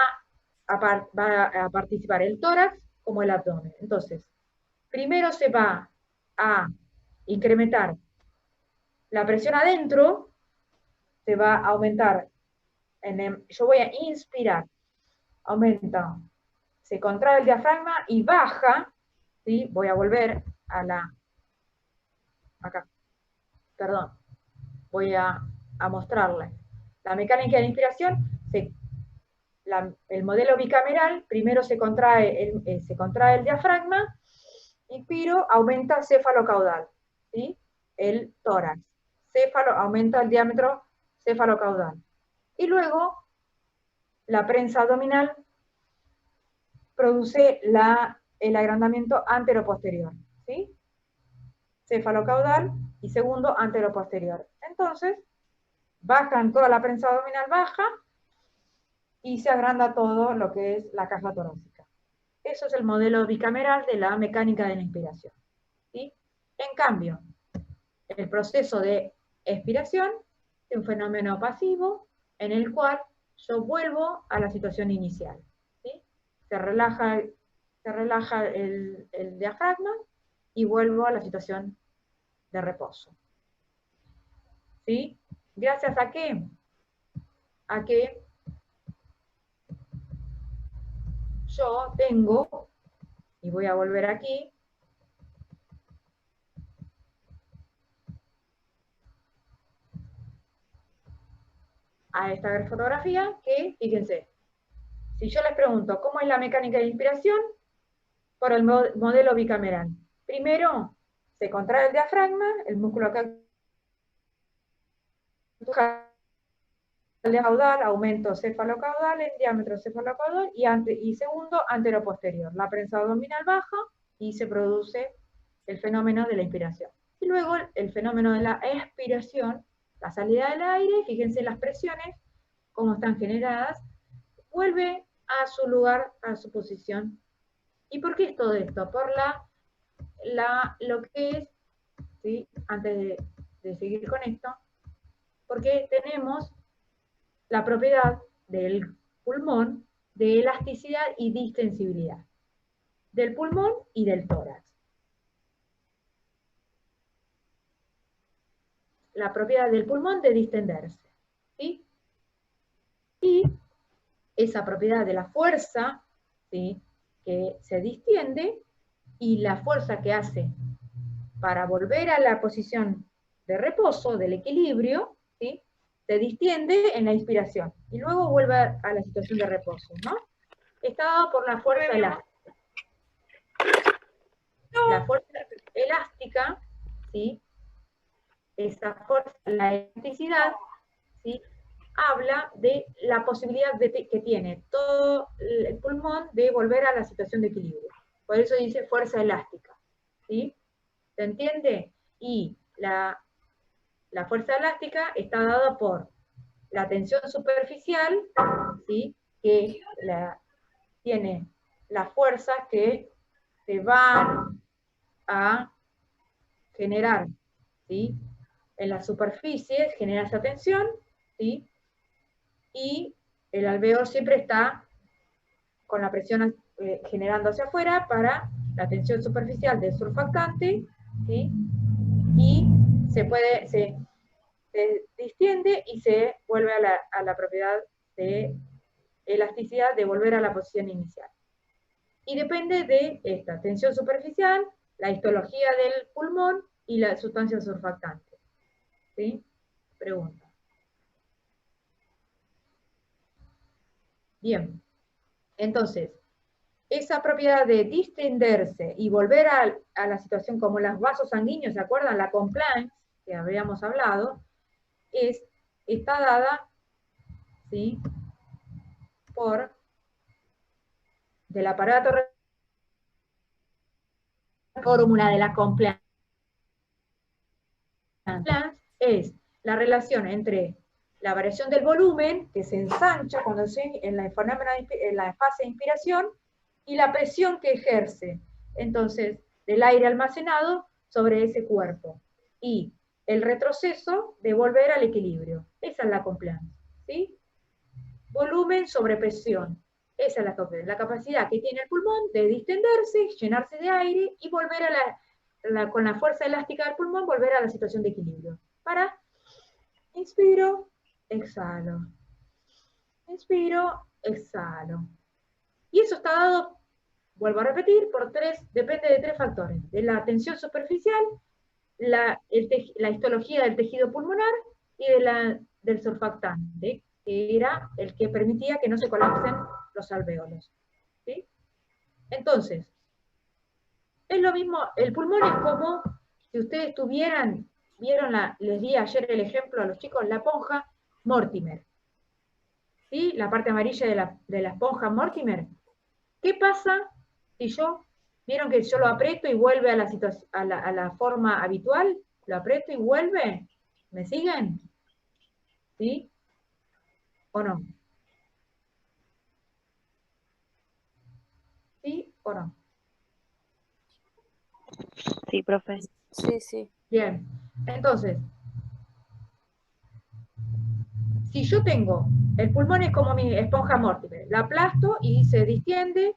a participar el tórax como el abdomen. Entonces, primero se va a incrementar la presión adentro, se va a aumentar, yo voy a inspirar, aumenta, se contrae el diafragma y baja, ¿sí? Voy a volver a acá, perdón, voy a mostrarle. La mecánica de la inspiración, el modelo bicameral, primero se contrae el diafragma, inspiro, aumenta cefalocaudal, ¿sí? El tórax. Aumenta el diámetro cefalocaudal. Y luego, la prensa abdominal produce el agrandamiento anteroposterior, ¿sí? Cefalocaudal y segundo anteroposterior. Entonces, bajan toda la prensa abdominal baja y se agranda todo lo que es la caja torácica. Eso es el modelo bicameral de la mecánica de la inspiración, ¿sí? En cambio, el proceso de expiración es un fenómeno pasivo en el cual yo vuelvo a la situación inicial, ¿sí? Se relaja el diafragma y vuelvo a la situación de reposo, ¿sí? ¿Gracias a qué? A que yo tengo, y voy a volver aquí, a esta fotografía, que, fíjense, si yo les pregunto cómo es la mecánica de inspiración, por el modelo bicameral. Primero, se contrae el diafragma, el músculo acá, el caudal, aumento cefalocaudal, en diámetro cefalocaudal, y segundo, anteroposterior. La prensa abdominal baja y se produce el fenómeno de la inspiración. Y luego el fenómeno de la expiración, la salida del aire, fíjense las presiones, cómo están generadas, vuelve a su lugar, a su posición. ¿Y por qué es todo esto? Por lo que es, ¿sí? Antes de seguir con esto, porque tenemos la propiedad del pulmón de elasticidad y distensibilidad, del pulmón y del tórax. La propiedad del pulmón de distenderse, ¿sí? Y esa propiedad de la fuerza, ¿sí? Que se distiende, y la fuerza que hace para volver a la posición de reposo, del equilibrio, ¿sí? Se distiende en la inspiración y luego vuelve a la situación de reposo, ¿no? Está dado por la fuerza elástica. La fuerza elástica, ¿sí? Esa fuerza, la elasticidad, ¿sí? Habla de la posibilidad que tiene todo el pulmón de volver a la situación de equilibrio. Por eso dice fuerza elástica, ¿sí? ¿Se entiende? Y la fuerza elástica está dada por la tensión superficial, ¿sí? Que tiene las fuerzas que se van a generar, ¿sí? En la superficie genera esa tensión, ¿sí? Y el alveolo siempre está con la presión generando hacia afuera para la tensión superficial del surfactante, ¿sí? Y se distiende y se vuelve a la propiedad de elasticidad de volver a la posición inicial. Y depende de esta tensión superficial, la histología del pulmón y la sustancia surfactante. ¿Sí? Pregunta. Bien, entonces, esa propiedad de distenderse y volver a la situación como los vasos sanguíneos, ¿se acuerdan? La compliance, que habíamos hablado, está dada, ¿sí?, del aparato fórmula de la compliance es la relación entre la variación del volumen, que se ensancha cuando en la fase de inspiración, y la presión que ejerce, entonces, del aire almacenado sobre ese cuerpo. Y el retroceso de volver al equilibrio. Esa es la compliance, ¿sí? Volumen sobre presión. Esa es la capacidad que tiene el pulmón de distenderse, llenarse de aire y volver con la fuerza elástica del pulmón, volver a la situación de equilibrio. Para, inspiro, exhalo. Inspiro, exhalo. Y eso está dado, vuelvo a repetir, depende de 3 factores. De la tensión superficial, la histología del tejido pulmonar y del surfactante, que era el que permitía que no se colapsen los alvéolos. ¿Sí? Entonces, es lo mismo, el pulmón es como si ustedes les di ayer el ejemplo a los chicos, la esponja Mortimer. ¿Sí? La parte amarilla de la esponja Mortimer. ¿Qué pasa si vieron que yo lo aprieto y vuelve a la forma habitual? Lo aprieto y vuelve. ¿Me siguen? ¿Sí? ¿O no? ¿Sí o no? Sí, profe. Sí, sí. Bien. Entonces, si yo tengo, el pulmón es como mi esponja Mortimer, la aplasto y se distiende,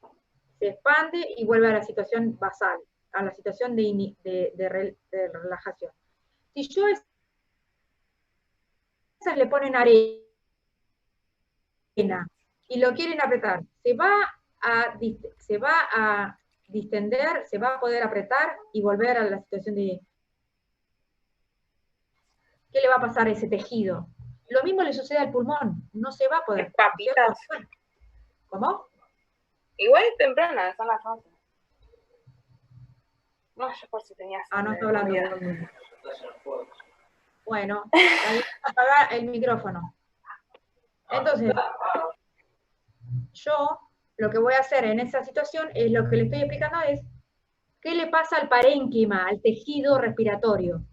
se expande y vuelve a la situación basal, a la situación de relajación. Si yo esas le ponen arena y lo quieren apretar, se va a distender, se va a poder apretar y volver a la situación de... ¿Qué le va a pasar a ese tejido? Lo mismo le sucede al pulmón, no se va a poder... Papitas. ¿Cómo? Igual es temprana, son las 11. No, yo por si tenías. No estoy hablando. Bueno, ahí apaga el micrófono. Entonces, yo lo que voy a hacer en esa situación es lo que le estoy explicando es qué le pasa al parénquima, al tejido respiratorio.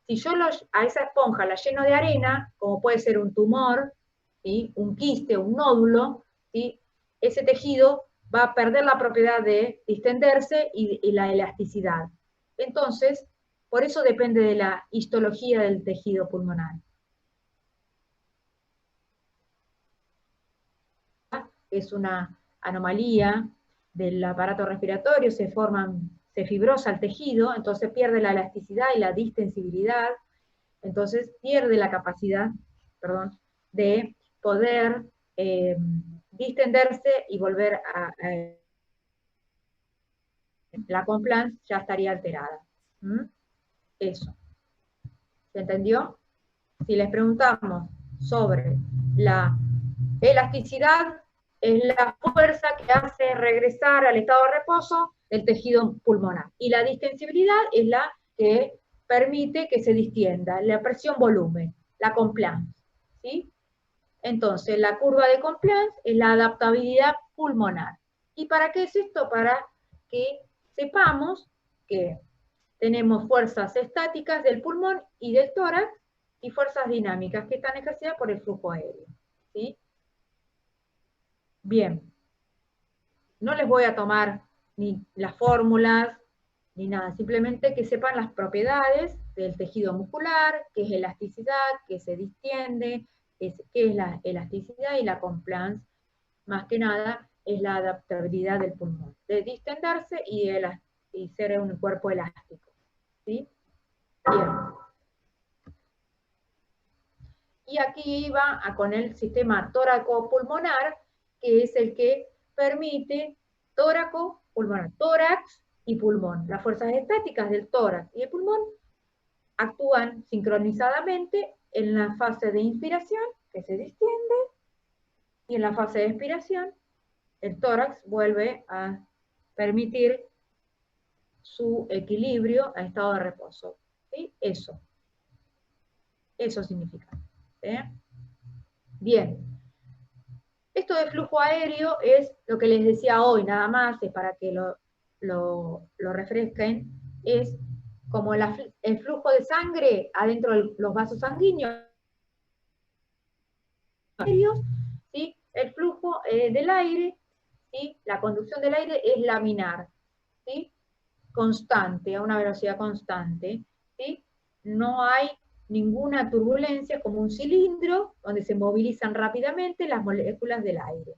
Si yo a esa esponja la lleno de arena, como puede ser un tumor, ¿sí?, un quiste, un nódulo, ¿sí?, ese tejido va a perder la propiedad de distenderse y la elasticidad. Entonces, por eso depende de la histología del tejido pulmonar. Es una anomalía del aparato respiratorio, se fibrosa el tejido, entonces pierde la elasticidad y la distensibilidad, entonces pierde la capacidad, de poder distenderse y volver la compliance ya estaría alterada. Eso. ¿Se entendió? Si les preguntamos sobre la elasticidad, es la fuerza que hace regresar al estado de reposo del tejido pulmonar. Y la distensibilidad es la que permite que se distienda, la presión-volumen, la compliance. ¿Sí? Entonces, la curva de compliance es la adaptabilidad pulmonar. ¿Y para qué es esto? Para que sepamos que tenemos fuerzas estáticas del pulmón y del tórax y fuerzas dinámicas que están ejercidas por el flujo aéreo. ¿Sí? Bien. No les voy a tomar ni las fórmulas, ni nada. Simplemente que sepan las propiedades del tejido muscular, qué es elasticidad, qué se distiende, qué es la elasticidad, y la compliance, más que nada, es la adaptabilidad del pulmón, de distenderse y ser un cuerpo elástico. ¿Sí? Bien. Y aquí va con el sistema tóraco-pulmonar, que es el que permite tóraco-pulmonar, tórax y pulmón. Las fuerzas estáticas del tórax y el pulmón actúan sincronizadamente en la fase de inspiración, que se distiende, Y en la fase de expiración, el tórax vuelve a permitir su equilibrio a estado de reposo. ¿Sí? Eso significa. ¿Sí? Bien. Esto de flujo aéreo es lo que les decía hoy, nada más, es para que lo refresquen, es como el flujo de sangre adentro de los vasos sanguíneos, ¿sí? El flujo del aire, ¿sí? La conducción del aire es laminar, ¿sí? Constante, a una velocidad constante, ¿sí? No hay ninguna turbulencia, como un cilindro donde se movilizan rápidamente las moléculas del aire.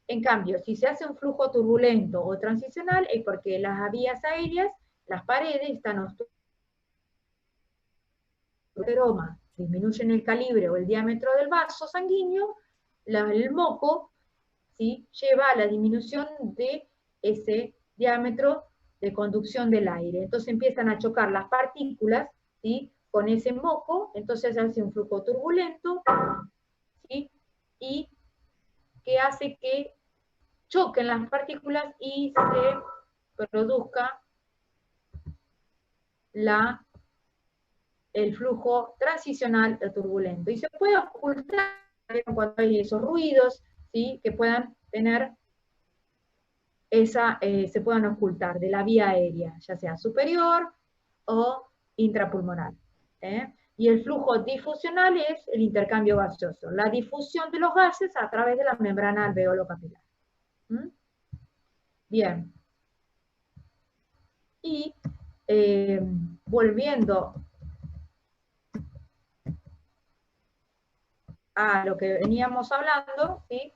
En cambio, si se hace un flujo turbulento o transicional es porque las vías aéreas, las paredes están obstruidas, disminuyen el calibre o el diámetro del vaso sanguíneo, el moco, ¿sí? Lleva a la disminución de ese diámetro de conducción del aire. Entonces empiezan a chocar las partículas, ¿sí? Con ese moco, entonces se hace un flujo turbulento, ¿sí? Y que hace que choquen las partículas y se produzca el flujo transicional turbulento. Y se puede ocultar cuando hay esos ruidos, ¿sí? Que puedan tener se puedan ocultar de la vía aérea, ya sea superior o intrapulmonar. Y el flujo difusional es el intercambio gaseoso, la difusión de los gases a través de la membrana alveolo-capilar. Bien. Y volviendo a lo que veníamos hablando, ¿sí?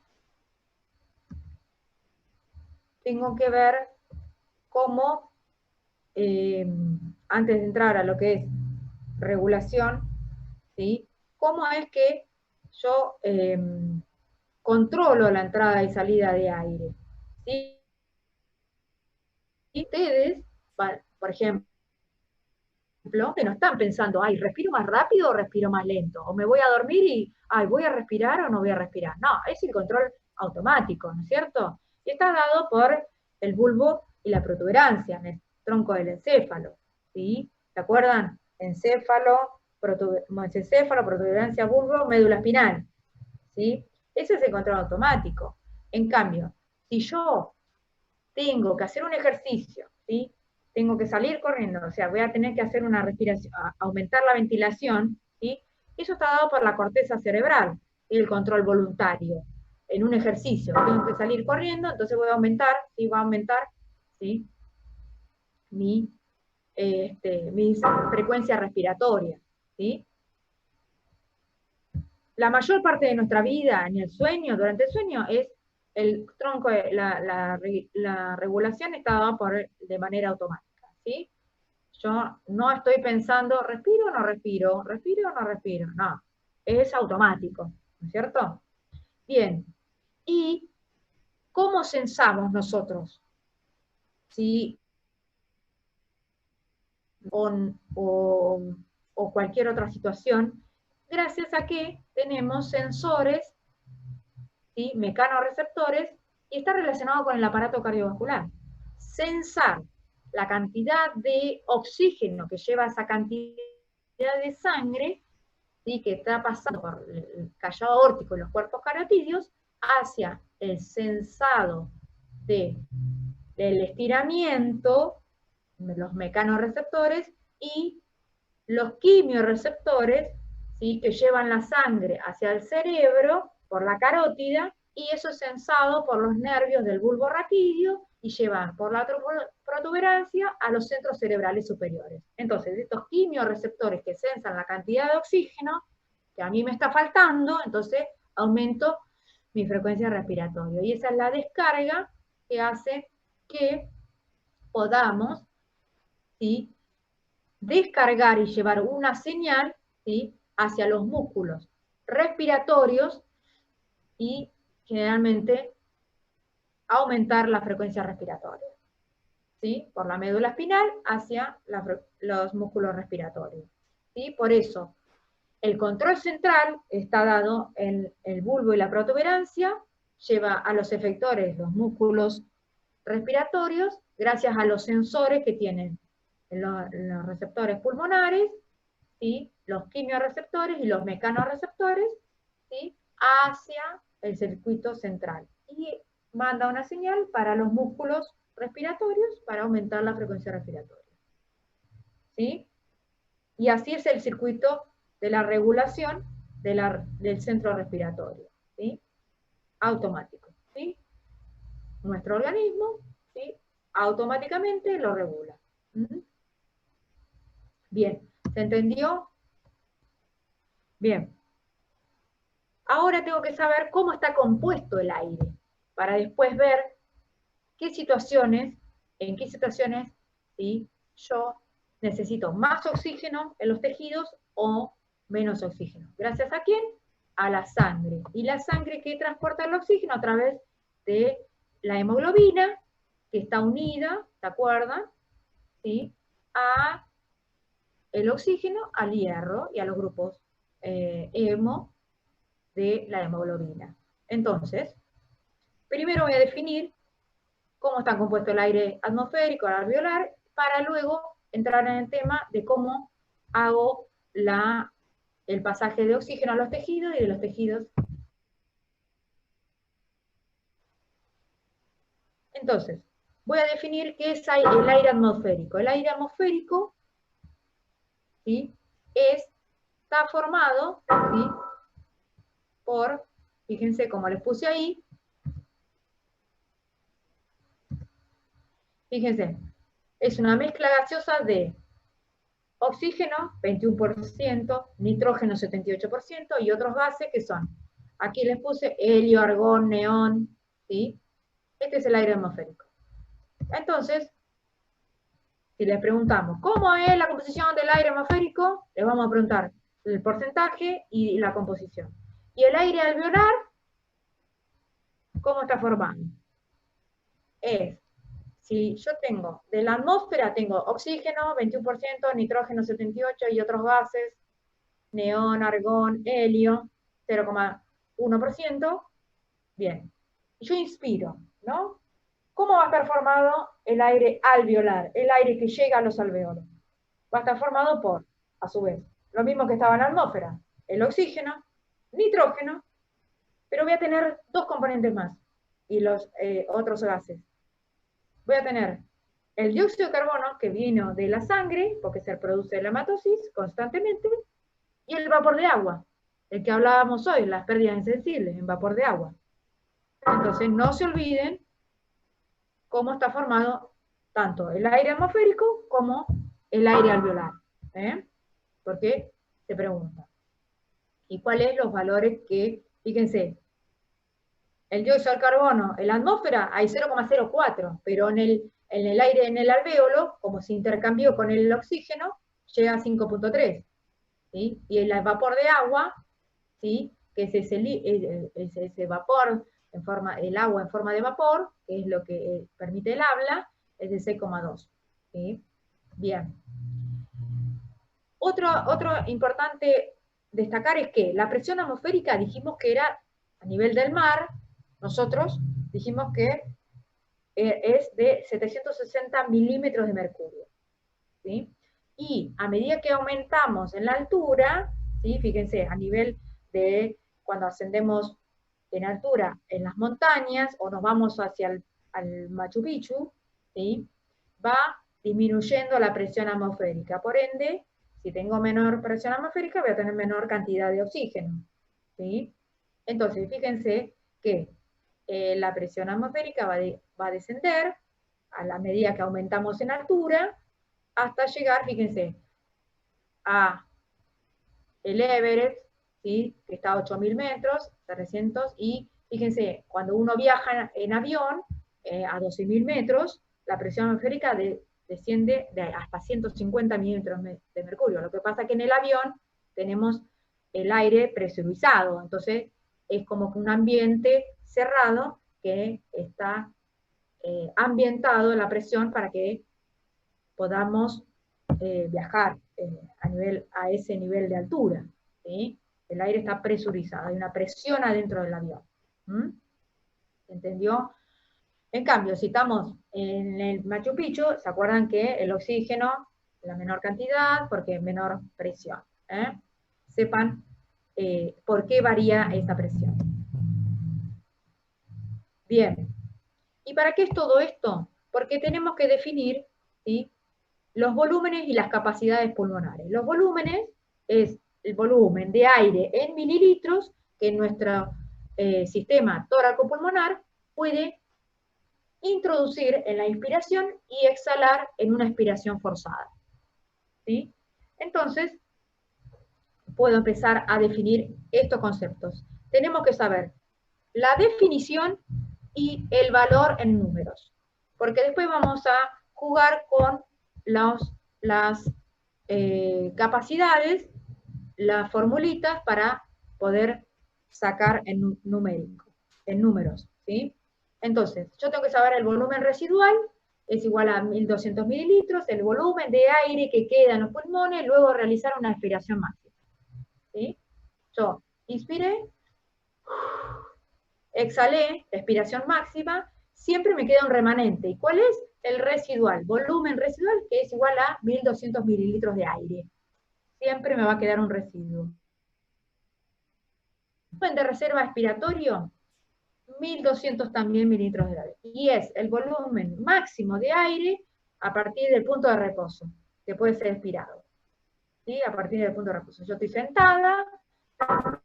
Tengo que ver cómo, antes de entrar a lo que es regulación, ¿sí? Cómo es que yo controlo la entrada y salida de aire, ¿sí? Y ustedes, por ejemplo, que no están pensando, ay, ¿respiro más rápido o respiro más lento? O me voy a dormir y, ay, ¿voy a respirar o no voy a respirar? No, es el control automático, ¿no es cierto? Y está dado por el bulbo y la protuberancia en el tronco del encéfalo, ¿sí? ¿Se acuerdan? Encéfalo, protuberancia, bulbo, médula espinal, ¿sí? Ese es el control automático. En cambio, si yo tengo que hacer un ejercicio, ¿sí? Tengo que salir corriendo, o sea, voy a tener que hacer una respiración, aumentar la ventilación, ¿sí? Eso está dado por la corteza cerebral, el control voluntario. En un ejercicio, tengo que salir corriendo, entonces voy a aumentar, ¿sí? Va a aumentar, ¿sí? Mi frecuencia respiratoria, ¿sí? La mayor parte de nuestra vida en el sueño, durante el sueño, es el tronco, la regulación está dada de manera automática, ¿sí? Yo no estoy pensando, ¿respiro o no respiro? ¿Respiro o no respiro? No, es automático, ¿no es cierto? Bien, ¿y cómo sensamos nosotros? ¿Sí? O cualquier otra situación, gracias a que tenemos sensores, ¿sí? Mecanorreceptores, y está relacionado con el aparato cardiovascular. Sensar la cantidad de oxígeno que lleva esa cantidad de sangre, ¿sí? Que está pasando por el callado aórtico y los cuerpos carotídeos, hacia el sensado del estiramiento, los mecanorreceptores, y los quimiorreceptores, ¿sí? Que llevan la sangre hacia el cerebro por la carótida, y eso es sensado por los nervios del bulbo raquídeo y llevan por la protuberancia a los centros cerebrales superiores. Entonces, estos quimiorreceptores que sensan la cantidad de oxígeno que a mí me está faltando, entonces aumento mi frecuencia respiratoria. Y esa es la descarga que hace que podamos, ¿sí? Descargar y llevar una señal, ¿sí? Hacia los músculos respiratorios y generalmente aumentar la frecuencia respiratoria, ¿sí? Por la médula espinal hacia los músculos respiratorios, ¿sí? Por eso, El control central está dado en el bulbo y la protuberancia, lleva a los efectores los músculos respiratorios, gracias a los sensores que tienen los receptores pulmonares, ¿sí? Los quimioreceptores y los mecanorreceptores, ¿sí? Hacia el circuito central. Y manda una señal para los músculos respiratorios para aumentar la frecuencia respiratoria. ¿Sí? Y así es el circuito de la regulación del centro respiratorio, ¿sí? Automático, ¿sí? Nuestro organismo, ¿sí? Automáticamente lo regula. ¿Mm? Bien, ¿se entendió? Bien. Ahora tengo que saber cómo está compuesto el aire, para después ver en qué situaciones, ¿sí? Yo necesito más oxígeno en los tejidos o menos oxígeno. ¿Gracias a quién? A la sangre. Y la sangre que transporta el oxígeno a través de la hemoglobina, que está unida, ¿se acuerdan? ¿Sí? A el oxígeno, al hierro y a los grupos hemo de la hemoglobina. Entonces, primero voy a definir cómo está compuesto el aire atmosférico, el alveolar, para luego entrar en el tema de cómo hago el pasaje de oxígeno a los tejidos y de los tejidos. Entonces, voy a definir qué es el aire atmosférico. El aire atmosférico, ¿sí? Está formado, ¿sí? Por, fíjense como les puse ahí, fíjense, es una mezcla gaseosa de oxígeno, 21%, nitrógeno, 78%, y otros gases que son, aquí les puse helio, argón, neón, ¿sí? Este es el aire atmosférico. Entonces, si les preguntamos, ¿cómo es la composición del aire atmosférico? Les vamos a preguntar el porcentaje y la composición. ¿Y el aire alveolar? ¿Cómo está formado? Si yo tengo, de la atmósfera tengo oxígeno, 21%, nitrógeno 78% y otros gases, neón, argón, helio, 0,1%. Bien. Yo inspiro, ¿no? ¿Cómo va a estar formado el aire alveolar? El aire que llega a los alveolos. Va a estar formado por, a su vez, lo mismo que estaba en la atmósfera, el oxígeno, nitrógeno, pero voy a tener dos componentes más, y los otros gases. Voy a tener el dióxido de carbono, que vino de la sangre, porque se produce en la hematosis constantemente, y el vapor de agua, el que hablábamos hoy, las pérdidas insensibles en vapor de agua. Entonces, no se olviden cómo está formado tanto el aire atmosférico como el aire alveolar. Porque se pregunta. ¿Y cuáles los valores que, fíjense, el dióxido de carbono en la atmósfera hay 0,04, pero en el aire, en el alvéolo, como se intercambió con el oxígeno, llega a 5,3. ¿Sí? Y el vapor de agua, ¿sí? Que es ese vapor, el agua en forma de vapor, que es lo que permite el habla, es de 6,2. ¿Sí? Bien. Otro importante destacar es que la presión atmosférica dijimos que era a nivel del mar, nosotros dijimos que es de 760 milímetros de mercurio. ¿Sí? Y a medida que aumentamos en la altura, ¿sí? Fíjense, a nivel de cuando ascendemos en altura en las montañas o nos vamos hacia al Machu Picchu, ¿sí? Va disminuyendo la presión atmosférica. Por ende, si tengo menor presión atmosférica, voy a tener menor cantidad de oxígeno. ¿Sí? Entonces, fíjense que la presión atmosférica va a descender a la medida que aumentamos en altura, hasta llegar, fíjense, a el Everest, ¿sí? Que está a 8.000 metros, 300, y fíjense, cuando uno viaja en avión a 12.000 metros, la presión atmosférica desciende de hasta 150 milímetros de mercurio. Lo que pasa es que en el avión tenemos el aire presurizado, entonces es como que un ambiente cerrado que está ambientado la presión para que podamos viajar a ese nivel de altura. ¿sí? El aire está presurizado, hay una presión adentro del avión. ¿Mm? ¿Entendió? En cambio, si estamos en el Machu Picchu, ¿se acuerdan que el oxígeno, la menor cantidad, porque menor presión? Sepan por qué varía esa presión. Bien. ¿Y para qué es todo esto? Porque tenemos que definir, ¿sí?, los volúmenes y las capacidades pulmonares. Los volúmenes es el volumen de aire en mililitros que nuestro sistema tóraco-pulmonar puede introducir en la inspiración y exhalar en una expiración forzada. ¿Sí? Entonces, puedo empezar a definir estos conceptos. Tenemos que saber la definición y el valor en números, porque después vamos a jugar con las capacidades, las formulitas para poder sacar en numérico, en números, ¿sí? Entonces, yo tengo que saber el volumen residual, es igual a 1200 mililitros, el volumen de aire que queda en los pulmones, luego realizar una expiración máxima, ¿sí? Yo inspiré, exhalé, expiración máxima, siempre me queda un remanente. ¿Y cuál es? El residual, volumen residual, que es igual a 1200 mililitros de aire. Siempre me va a quedar un residuo. Volumen de reserva expiratorio, 1200 también mililitros de aire. Y es el volumen máximo de aire a partir del punto de reposo, que puede ser expirado. ¿Sí? A partir del punto de reposo. Yo estoy sentada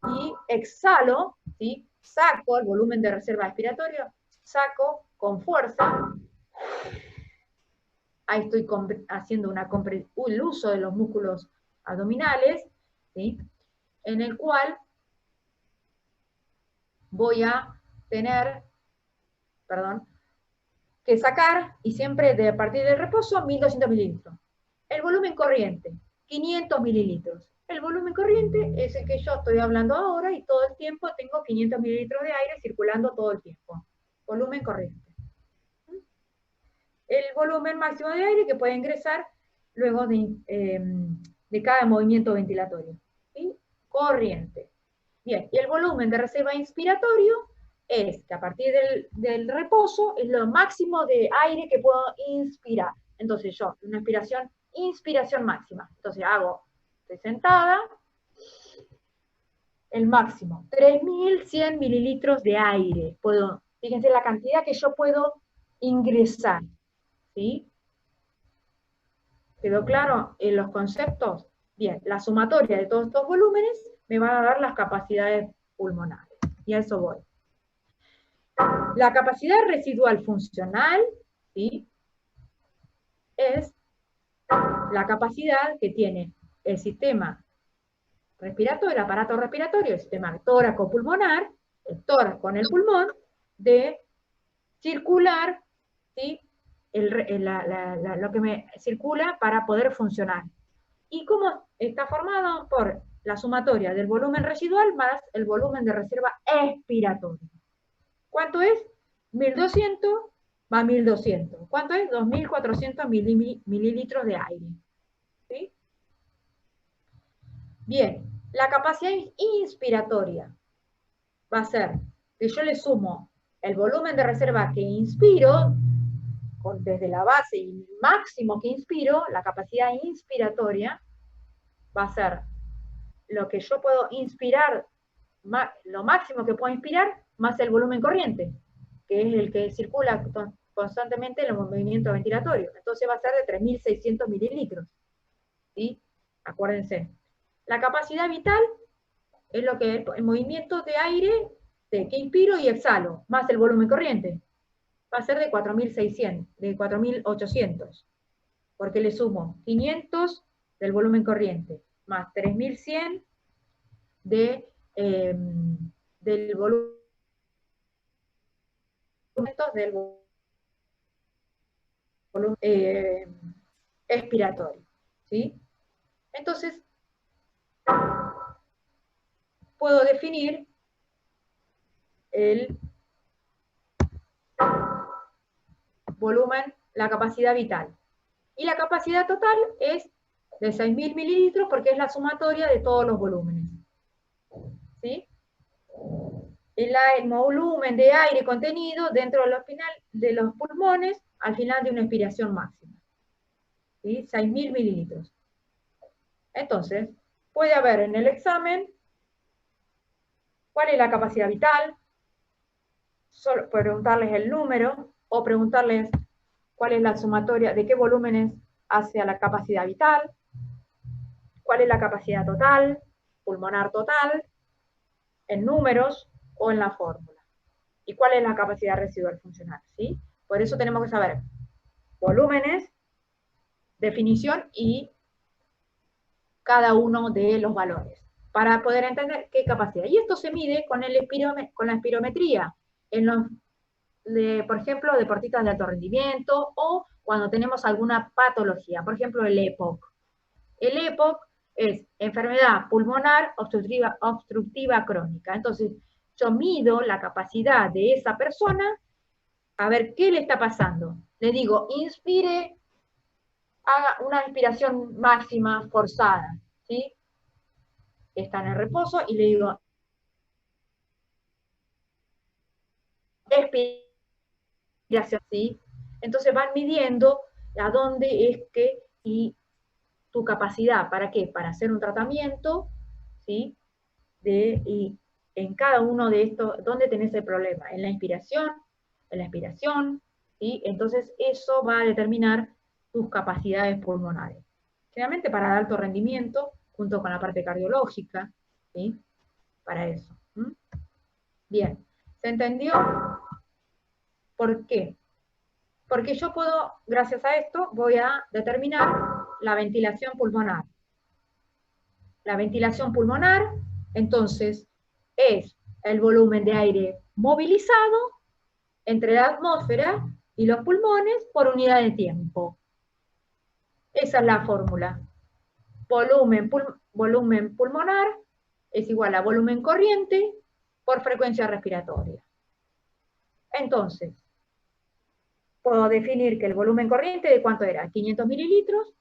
y exhalo, ¿sí? Saco el volumen de reserva expiratorio, saco con fuerza. Ahí estoy haciendo el uso de los músculos abdominales, ¿sí?, en el cual voy a tener, que sacar, y siempre a partir del reposo, 1200 mililitros. El volumen corriente, 500 mililitros. El volumen corriente es el que yo estoy hablando ahora y todo el tiempo tengo 500 mililitros de aire circulando todo el tiempo. Volumen corriente. El volumen máximo de aire que puede ingresar luego de cada movimiento ventilatorio. ¿Sí? Corriente. Bien, y el volumen de reserva inspiratorio es que a partir del reposo es lo máximo de aire que puedo inspirar. Entonces yo, una inspiración máxima. Entonces estoy sentada, el máximo, 3100 mililitros de aire. Fíjense la cantidad que yo puedo ingresar. ¿Sí? ¿Quedó claro en los conceptos? Bien, la sumatoria de todos estos volúmenes me van a dar las capacidades pulmonares. Y a eso voy. La capacidad residual funcional, ¿sí?, es la capacidad que tiene el sistema respiratorio, el aparato respiratorio, el sistema tóraco-pulmonar, el tórax con el pulmón, de circular, ¿sí?, lo que me circula para poder funcionar. ¿Y cómo está formado? Por la sumatoria del volumen residual más el volumen de reserva expiratoria. ¿Cuánto es? 1200 más 1200. ¿Cuánto es? 2400 mililitros de aire. ¿Sí? Bien, la capacidad inspiratoria va a ser que yo le sumo el volumen de reserva que inspiro, desde la base y el máximo que inspiro, la capacidad inspiratoria va a ser lo que yo puedo inspirar, lo máximo que puedo inspirar, más el volumen corriente, que es el que circula constantemente en los movimientos ventilatorios. Entonces va a ser de 3600 mililitros. ¿Sí? Acuérdense. La capacidad vital es lo que el movimiento de aire que inspiro y exhalo, más el volumen corriente. Va a ser de 4600, de 4800, porque le sumo 500 del volumen corriente, más 3100 del volumen expiratorio. ¿Sí? Entonces, puedo definir el volumen, la capacidad vital. Y la capacidad total es de 6000 mililitros porque es la sumatoria de todos los volúmenes. ¿sí? El volumen de aire contenido dentro de los pulmones al final de una expiración máxima, ¿sí? 6.000 mililitros. Entonces, puede haber en el examen cuál es la capacidad vital, solo preguntarles el número, o preguntarles cuál es la sumatoria, de qué volúmenes hacia la capacidad vital, cuál es la capacidad total, pulmonar total, en números o en la fórmula, y cuál es la capacidad residual funcional, ¿sí? Por eso tenemos que saber volúmenes, definición y cada uno de los valores, para poder entender qué capacidad. Y esto se mide con la espirometría, por ejemplo, deportistas de alto rendimiento, o cuando tenemos alguna patología, por ejemplo, el EPOC. El EPOC es enfermedad pulmonar obstructiva crónica. Entonces, yo mido la capacidad de esa persona, a ver qué le está pasando. Le digo, inspire, haga una inspiración máxima forzada, ¿sí? Está en el reposo y le digo, expiración, ¿sí? Entonces van midiendo a dónde es que, y tu capacidad, ¿para qué? Para hacer un tratamiento, ¿sí? Y en cada uno de estos, ¿dónde tenés el problema? En la inspiración, en la expiración, ¿sí? Entonces eso va a determinar tus capacidades pulmonares. Generalmente para alto rendimiento, junto con la parte cardiológica, ¿sí? Para eso. Bien, ¿se entendió? ¿Por qué? Porque yo puedo, gracias a esto, voy a determinar la ventilación pulmonar. La ventilación pulmonar, entonces, es el volumen de aire movilizado entre la atmósfera y los pulmones por unidad de tiempo. Esa es la fórmula. Volumen pulmonar es igual a volumen corriente por frecuencia respiratoria. Entonces, puedo definir que el volumen corriente, ¿de cuánto era? 500 mililitros,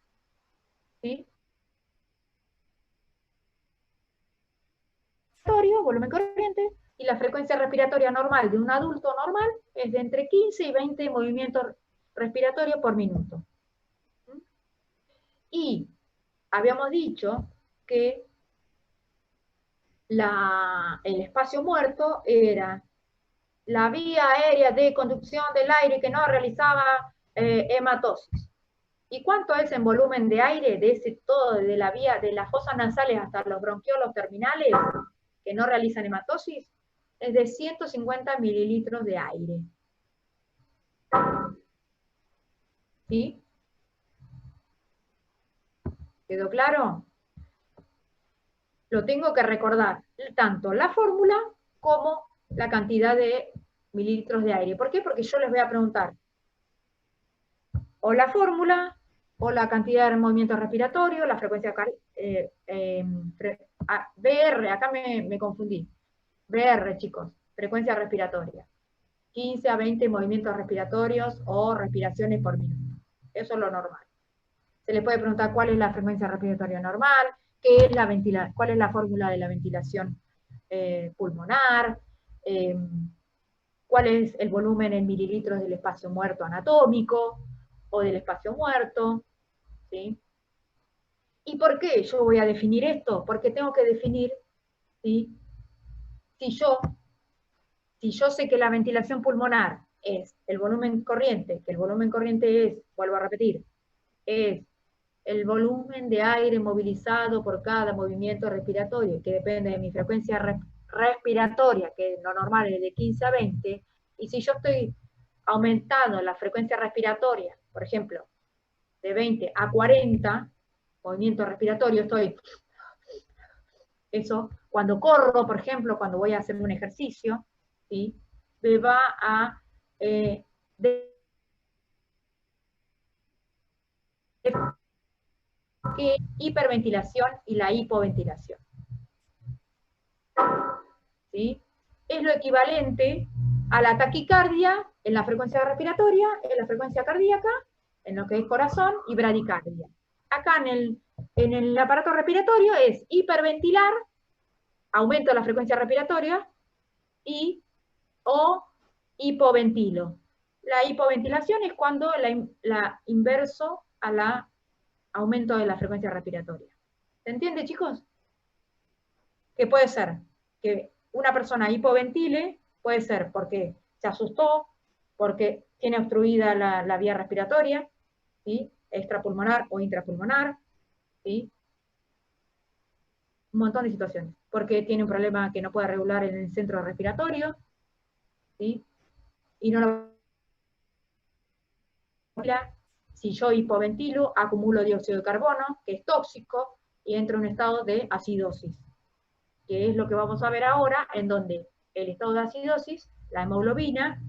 ¿sí? Volumen corriente, y la frecuencia respiratoria normal de un adulto normal es de entre 15 y 20 movimientos respiratorios por minuto. Y habíamos dicho que el espacio muerto era la vía aérea de conducción del aire que no realizaba hematosis. ¿Y cuánto es en volumen de aire de todo, de la vía, de las fosas nasales hasta los bronquiolos terminales que no realizan hematosis? Es de 150 mililitros de aire. ¿Sí? ¿Quedó claro? Lo tengo que recordar, tanto la fórmula como la cantidad de mililitros de aire. ¿Por qué? Porque yo les voy a preguntar o la fórmula, o la cantidad de movimiento respiratorio, la frecuencia BR, acá me confundí. BR, chicos, frecuencia respiratoria. 15 a 20 movimientos respiratorios o respiraciones por minuto. Eso es lo normal. Se les puede preguntar cuál es la frecuencia respiratoria normal, cuál es la fórmula de la ventilación pulmonar, cuál es el volumen en mililitros del espacio muerto anatómico o del espacio muerto, ¿sí? ¿Y por qué yo voy a definir esto? Porque tengo que definir, ¿sí? Si yo sé que la ventilación pulmonar es el volumen corriente, que el volumen corriente es, vuelvo a repetir, es el volumen de aire movilizado por cada movimiento respiratorio, que depende de mi frecuencia respiratoria, que lo normal es de 15 a 20, y si yo estoy aumentando la frecuencia respiratoria, por ejemplo, de 20 a 40 movimientos respiratorios, eso, cuando corro, por ejemplo, cuando voy a hacer un ejercicio, ¿sí? Me va a hiperventilación y la hipoventilación. ¿Sí? Es lo equivalente a la taquicardia en la frecuencia respiratoria, en la frecuencia cardíaca, en lo que es corazón y bradicardia. Acá en el aparato respiratorio es hiperventilar aumento la frecuencia respiratoria o hipoventilo. La hipoventilación es cuando la inverso a la aumento de la frecuencia respiratoria. ¿Se entiende, chicos? Que puede ser que una persona hipoventile, puede ser porque se asustó, porque tiene obstruida la vía respiratoria, ¿sí? Extrapulmonar o intrapulmonar, ¿sí? Un montón de situaciones. Porque tiene un problema que no puede regular en el centro respiratorio, ¿sí? Y no lo... Si yo hipoventilo, acumulo dióxido de carbono, que es tóxico, y entro en un estado de acidosis, que es lo que vamos a ver ahora, en donde el estado de acidosis, la hemoglobina,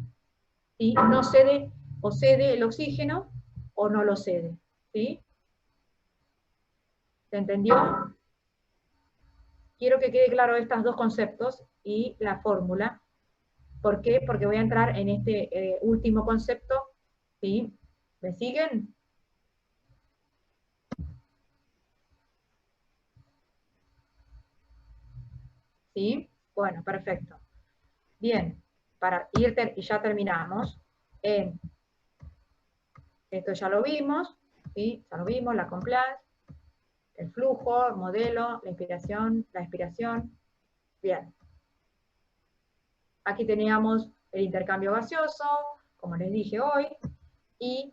¿sí? No cede, o cede el oxígeno, o no lo cede, ¿sí? ¿Se entendió? Quiero que quede claro estos dos conceptos y la fórmula. ¿Por qué? Porque voy a entrar en este último concepto, ¿sí? ¿Me siguen? ¿Sí? Bueno, perfecto. Bien, para ir, y ya terminamos. Esto ya lo vimos, ¿sí? Ya lo vimos, la compliance, el flujo, el modelo, la inspiración, la expiración. Bien. Aquí teníamos el intercambio gaseoso, como les dije hoy, y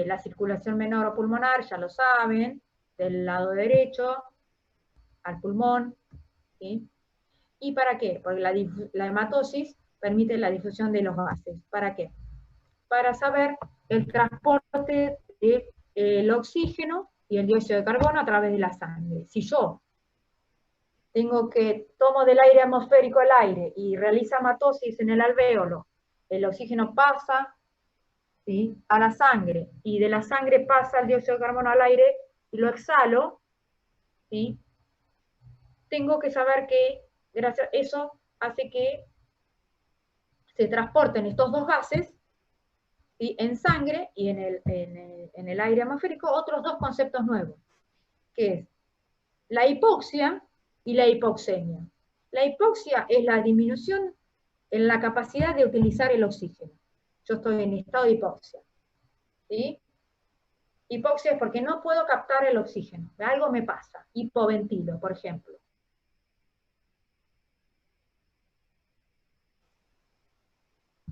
la circulación menor o pulmonar, ya lo saben, del lado derecho al pulmón, ¿sí? ¿Y para qué? Porque la hematosis permite la difusión de los gases. ¿Para qué? Para saber el transporte del oxígeno y el dióxido de carbono a través de la sangre. Si yo tomo del aire atmosférico el aire y realiza hematosis en el alvéolo, el oxígeno pasa, ¿sí?, a la sangre, y de la sangre pasa el dióxido de carbono al aire y lo exhalo, ¿sí? Tengo que saber que eso hace que se transporten estos dos gases, ¿sí?, en sangre y en el aire atmosférico, otros dos conceptos nuevos, que es la hipoxia y la hipoxemia. La hipoxia es la disminución en la capacidad de utilizar el oxígeno. Yo estoy en estado de hipoxia, ¿sí? Hipoxia es porque no puedo captar el oxígeno, algo me pasa, hipoventilo, por ejemplo.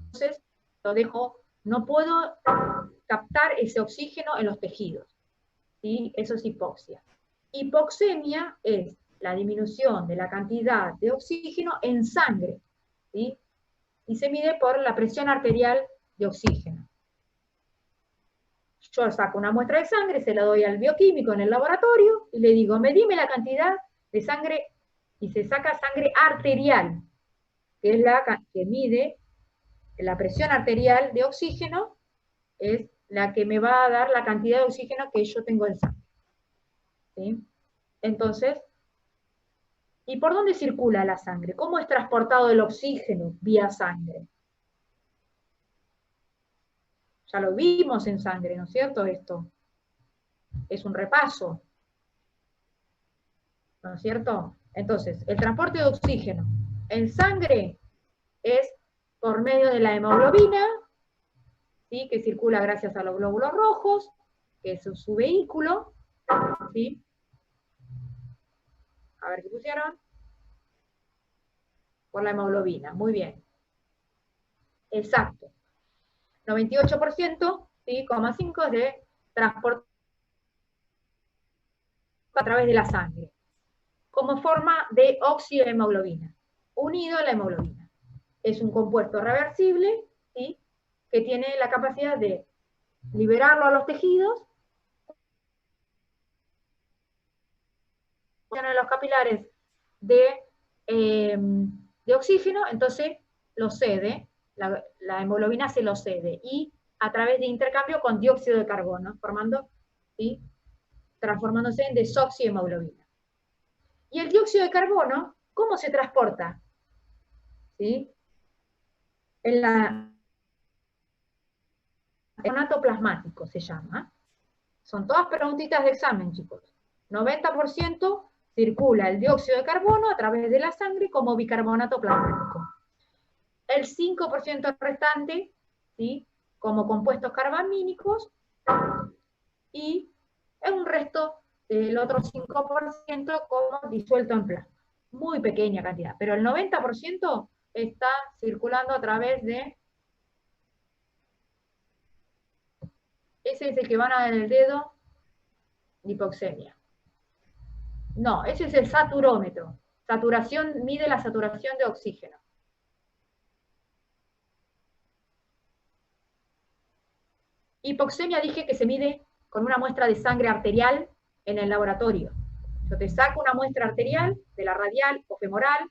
Entonces, lo dejo, no puedo captar ese oxígeno en los tejidos, ¿sí? Eso es hipoxia. Hipoxemia es la disminución de la cantidad de oxígeno en sangre, ¿sí? Y se mide por la presión arterial de oxígeno. Yo saco una muestra de sangre, se la doy al bioquímico en el laboratorio y le digo, medime la cantidad de sangre, y se saca sangre arterial, que es la que mide la presión arterial de oxígeno, es la que me va a dar la cantidad de oxígeno que yo tengo en sangre, ¿sí? Entonces, ¿y por dónde circula la sangre? ¿Cómo es transportado el oxígeno vía sangre? Ya lo vimos en sangre, ¿no es cierto? Esto es un repaso, ¿no es cierto? Entonces, el transporte de oxígeno en sangre es por medio de la hemoglobina, ¿sí?, que circula gracias a los glóbulos rojos, que es su vehículo, ¿sí? A ver qué pusieron. Por la hemoglobina, muy bien. Exacto. 98%, ¿sí?, 0,5 es de transporte a través de la sangre, como forma de oxihemoglobina, unido a la hemoglobina. Es un compuesto reversible, ¿sí?, que tiene la capacidad de liberarlo a los tejidos, en los capilares de oxígeno, entonces lo cede, la hemoglobina se lo cede, y a través de intercambio con dióxido de carbono, formando, ¿sí?, transformándose en desoxihemoglobina. Y el dióxido de carbono, ¿cómo se transporta? ¿Sí? En la carbonato plasmático se llama. Son todas preguntitas de examen, chicos. 90%, circula el dióxido de carbono a través de la sangre como bicarbonato plasmático. El 5% restante, ¿sí?, como compuestos carbamínicos, y un resto del otro 5% como disuelto en plasma. Muy pequeña cantidad, pero el 90% está circulando a través de... Ese es el que van a dar en el dedo, hipoxemia. No, ese es el saturómetro. Saturación, mide la saturación de oxígeno. Hipoxemia dije que se mide con una muestra de sangre arterial en el laboratorio. Yo te saco una muestra arterial, de la radial o femoral,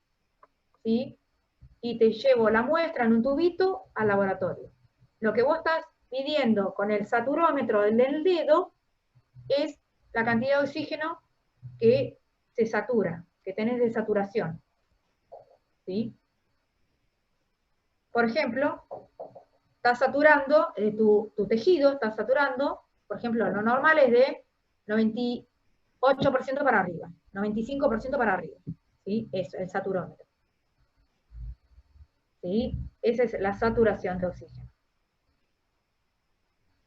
¿sí?, y te llevo la muestra en un tubito al laboratorio. Lo que vos estás midiendo con el saturómetro del dedo es la cantidad de oxígeno que se satura, que tenés de saturación, ¿sí? Por ejemplo, estás saturando, tu tejido está saturando, por ejemplo, lo normal es de 98% para arriba, 95% para arriba, ¿sí? Es el saturómetro. ¿Sí? Esa es la saturación de oxígeno.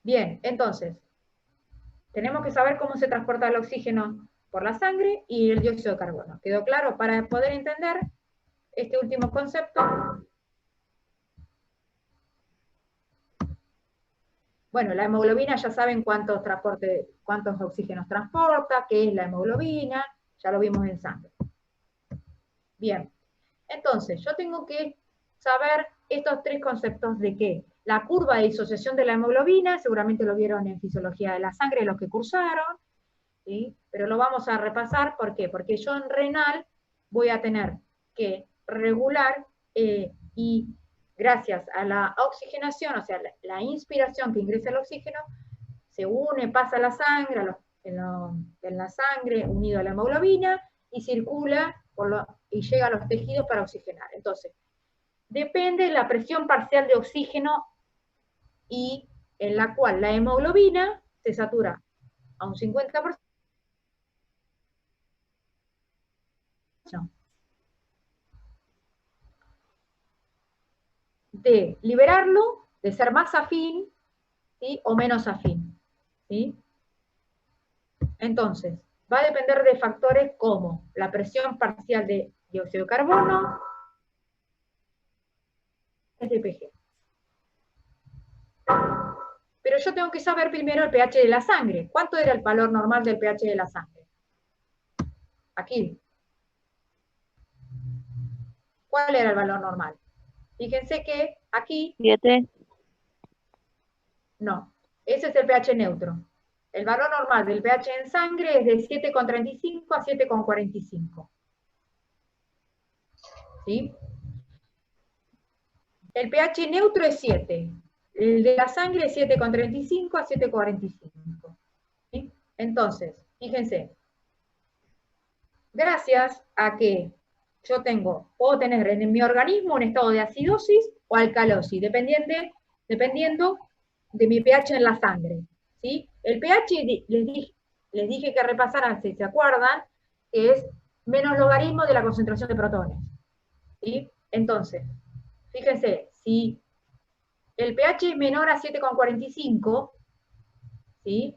Bien, entonces, tenemos que saber cómo se transporta el oxígeno por la sangre y el dióxido de carbono. ¿Quedó claro? Para poder entender este último concepto, bueno, la hemoglobina ya saben cuántos oxígenos transporta, qué es la hemoglobina, ya lo vimos en sangre. Bien, entonces, yo tengo que saber estos tres conceptos de qué. La curva de disociación de la hemoglobina, seguramente lo vieron en fisiología de la sangre los que cursaron, ¿sí? Pero lo vamos a repasar, ¿por qué? Porque yo en renal voy a tener que regular y gracias a la oxigenación, o sea, la inspiración que ingresa el oxígeno, se une, pasa a la sangre, en la sangre unido a la hemoglobina, y circula y llega a los tejidos para oxigenar. Entonces, depende de la presión parcial de oxígeno y en la cual la hemoglobina se satura a un 50%. De liberarlo, de ser más afín, ¿sí?, o menos afín, ¿sí? Entonces, va a depender de factores como la presión parcial de dióxido de carbono, dPG. Pero yo tengo que saber primero el pH de la sangre. ¿Cuánto era el valor normal del pH de la sangre? Aquí. ¿Cuál era el valor normal? Fíjense que aquí... 7. No, ese es el pH neutro. El valor normal del pH en sangre es de 7,35 a 7,45. ¿Sí? El pH neutro es 7. El de la sangre es 7,35 a 7,45. ¿Sí? Entonces, fíjense, gracias a que yo puedo tener en mi organismo un estado de acidosis o alcalosis, dependiendo de mi pH en la sangre, ¿sí? El pH, les dije que repasaran, si se acuerdan, que es menos logaritmo de la concentración de protones, ¿sí? Entonces, fíjense, si el pH es menor a 7,45, ¿sí?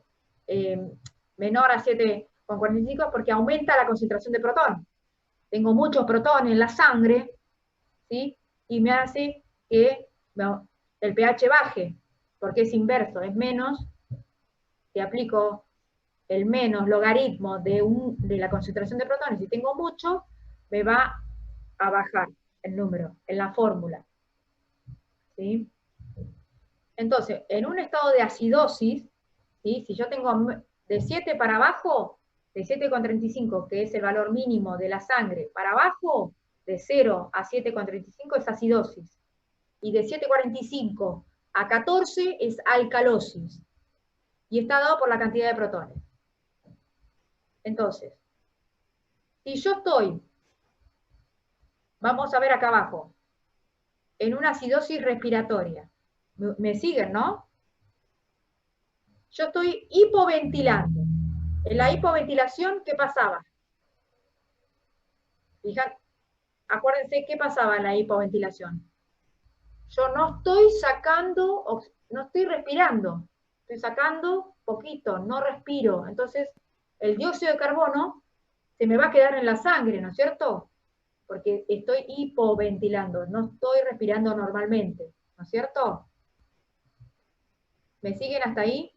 Menor a 7,45 porque aumenta la concentración de protón. Tengo muchos protones en la sangre, ¿sí? Y me hace que el pH baje, porque es inverso, es menos, si aplico el menos logaritmo de la concentración de protones, si tengo mucho, me va a bajar el número en la fórmula, ¿sí? Entonces, en un estado de acidosis, ¿sí?, si yo tengo de 7 para abajo, de 7,35, que es el valor mínimo de la sangre, para abajo, de 0 a 7,35 es acidosis. Y de 7,45 a 14 es alcalosis. Y está dado por la cantidad de protones. Entonces, si yo estoy, vamos a ver acá abajo, en una acidosis respiratoria, ¿me siguen, no? Yo estoy hipoventilando. En la hipoventilación, ¿qué pasaba? Fijan, acuérdense qué pasaba en la hipoventilación. Yo no estoy sacando, no estoy respirando, estoy sacando poquito, no respiro. Entonces, el dióxido de carbono se me va a quedar en la sangre, ¿no es cierto? Porque estoy hipoventilando, no estoy respirando normalmente, ¿no es cierto? ¿Me siguen hasta ahí?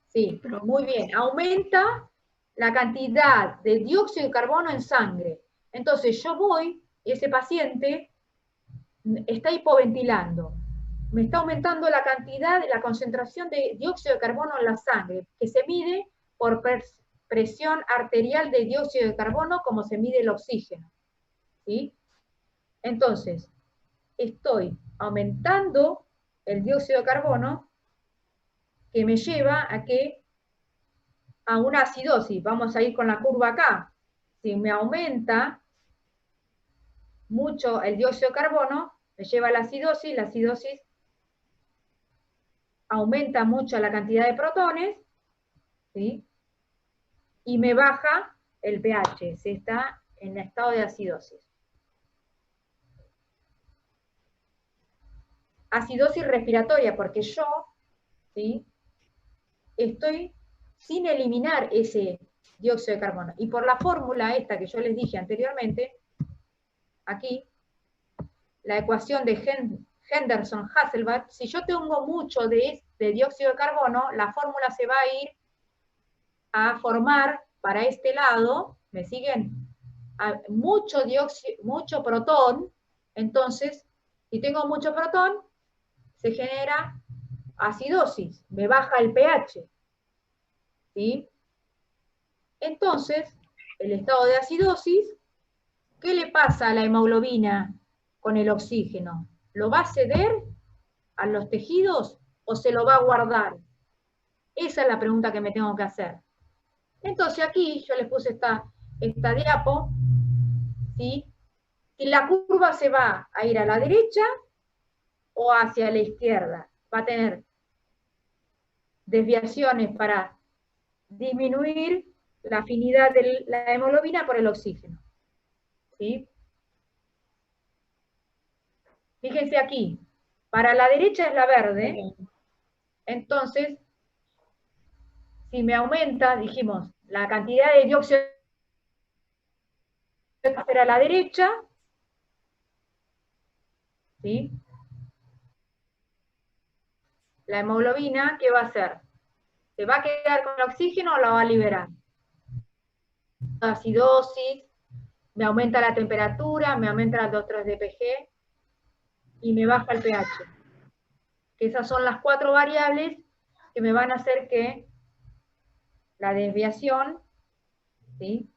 Sí, muy bien. Aumenta la cantidad de dióxido de carbono en sangre. Entonces yo voy, y ese paciente está hipoventilando. Me está aumentando la cantidad, la concentración de dióxido de carbono en la sangre, que se mide por presión arterial de dióxido de carbono, como se mide el oxígeno. ¿Sí? Entonces, estoy aumentando el dióxido de carbono, que me lleva a una acidosis. Vamos a ir con la curva acá. Si me aumenta mucho el dióxido de carbono, me lleva a la acidosis aumenta mucho la cantidad de protones, ¿sí? Y me baja el pH, se está en estado de acidosis. Acidosis respiratoria, porque yo, ¿sí?, estoy sin eliminar ese dióxido de carbono. Y por la fórmula esta que yo les dije anteriormente, aquí, la ecuación de Henderson-Hasselbalch, si yo tengo mucho de dióxido de carbono, la fórmula se va a ir a formar para este lado, ¿me siguen? Mucho protón, entonces, si tengo mucho protón, se genera acidosis, me baja el pH, ¿sí? Entonces, el estado de acidosis, ¿qué le pasa a la hemoglobina con el oxígeno? ¿Lo va a ceder a los tejidos o se lo va a guardar? Esa es la pregunta que me tengo que hacer. Entonces aquí yo les puse esta diapo, ¿sí? Si la curva se va a ir a la derecha o hacia la izquierda, va a tener desviaciones para disminuir la afinidad de la hemoglobina por el oxígeno, ¿sí? Fíjense aquí, para la derecha es la verde, entonces, si me aumenta, dijimos, la cantidad de dióxido a la derecha, ¿sí? La hemoglobina, ¿qué va a hacer? ¿Se va a quedar con el oxígeno o la va a liberar? Acidosis, me aumenta la temperatura, me aumenta las 2,3 dpg y me baja el pH. Que esas son las 4 variables que me van a hacer que la desviación, ¿sí?,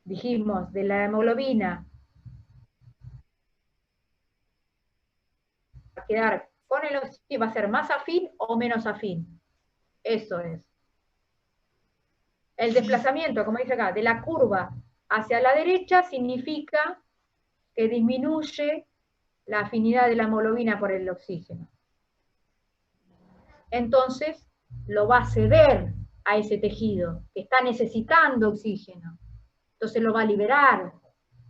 dijimos, de la hemoglobina va a quedar con el oxígeno, va a ser más afín o menos afín. Eso es. El desplazamiento, como dice acá, de la curva hacia la derecha significa que disminuye la afinidad de la hemoglobina por el oxígeno. Entonces, lo va a ceder a ese tejido que está necesitando oxígeno. Entonces lo va a liberar.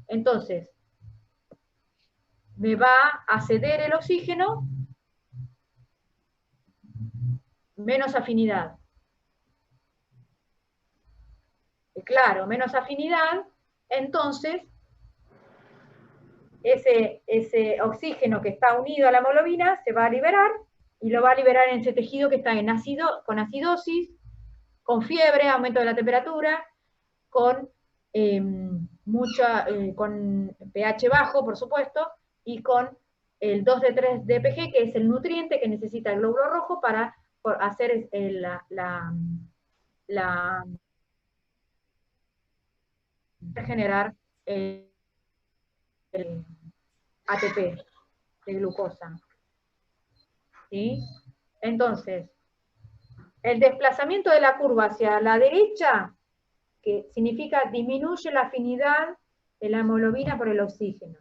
Entonces, me va a ceder el oxígeno, menos afinidad. Claro, menos afinidad, entonces ese oxígeno que está unido a la hemoglobina se va a liberar, y lo va a liberar en ese tejido que está con acidosis, con fiebre, aumento de la temperatura, con con pH bajo, por supuesto, y con el 2,3 dpg, que es el nutriente que necesita el glóbulo rojo para hacer generar el ATP de glucosa. ¿Sí? Entonces, el desplazamiento de la curva hacia la derecha, que significa disminuye la afinidad de la hemoglobina por el oxígeno.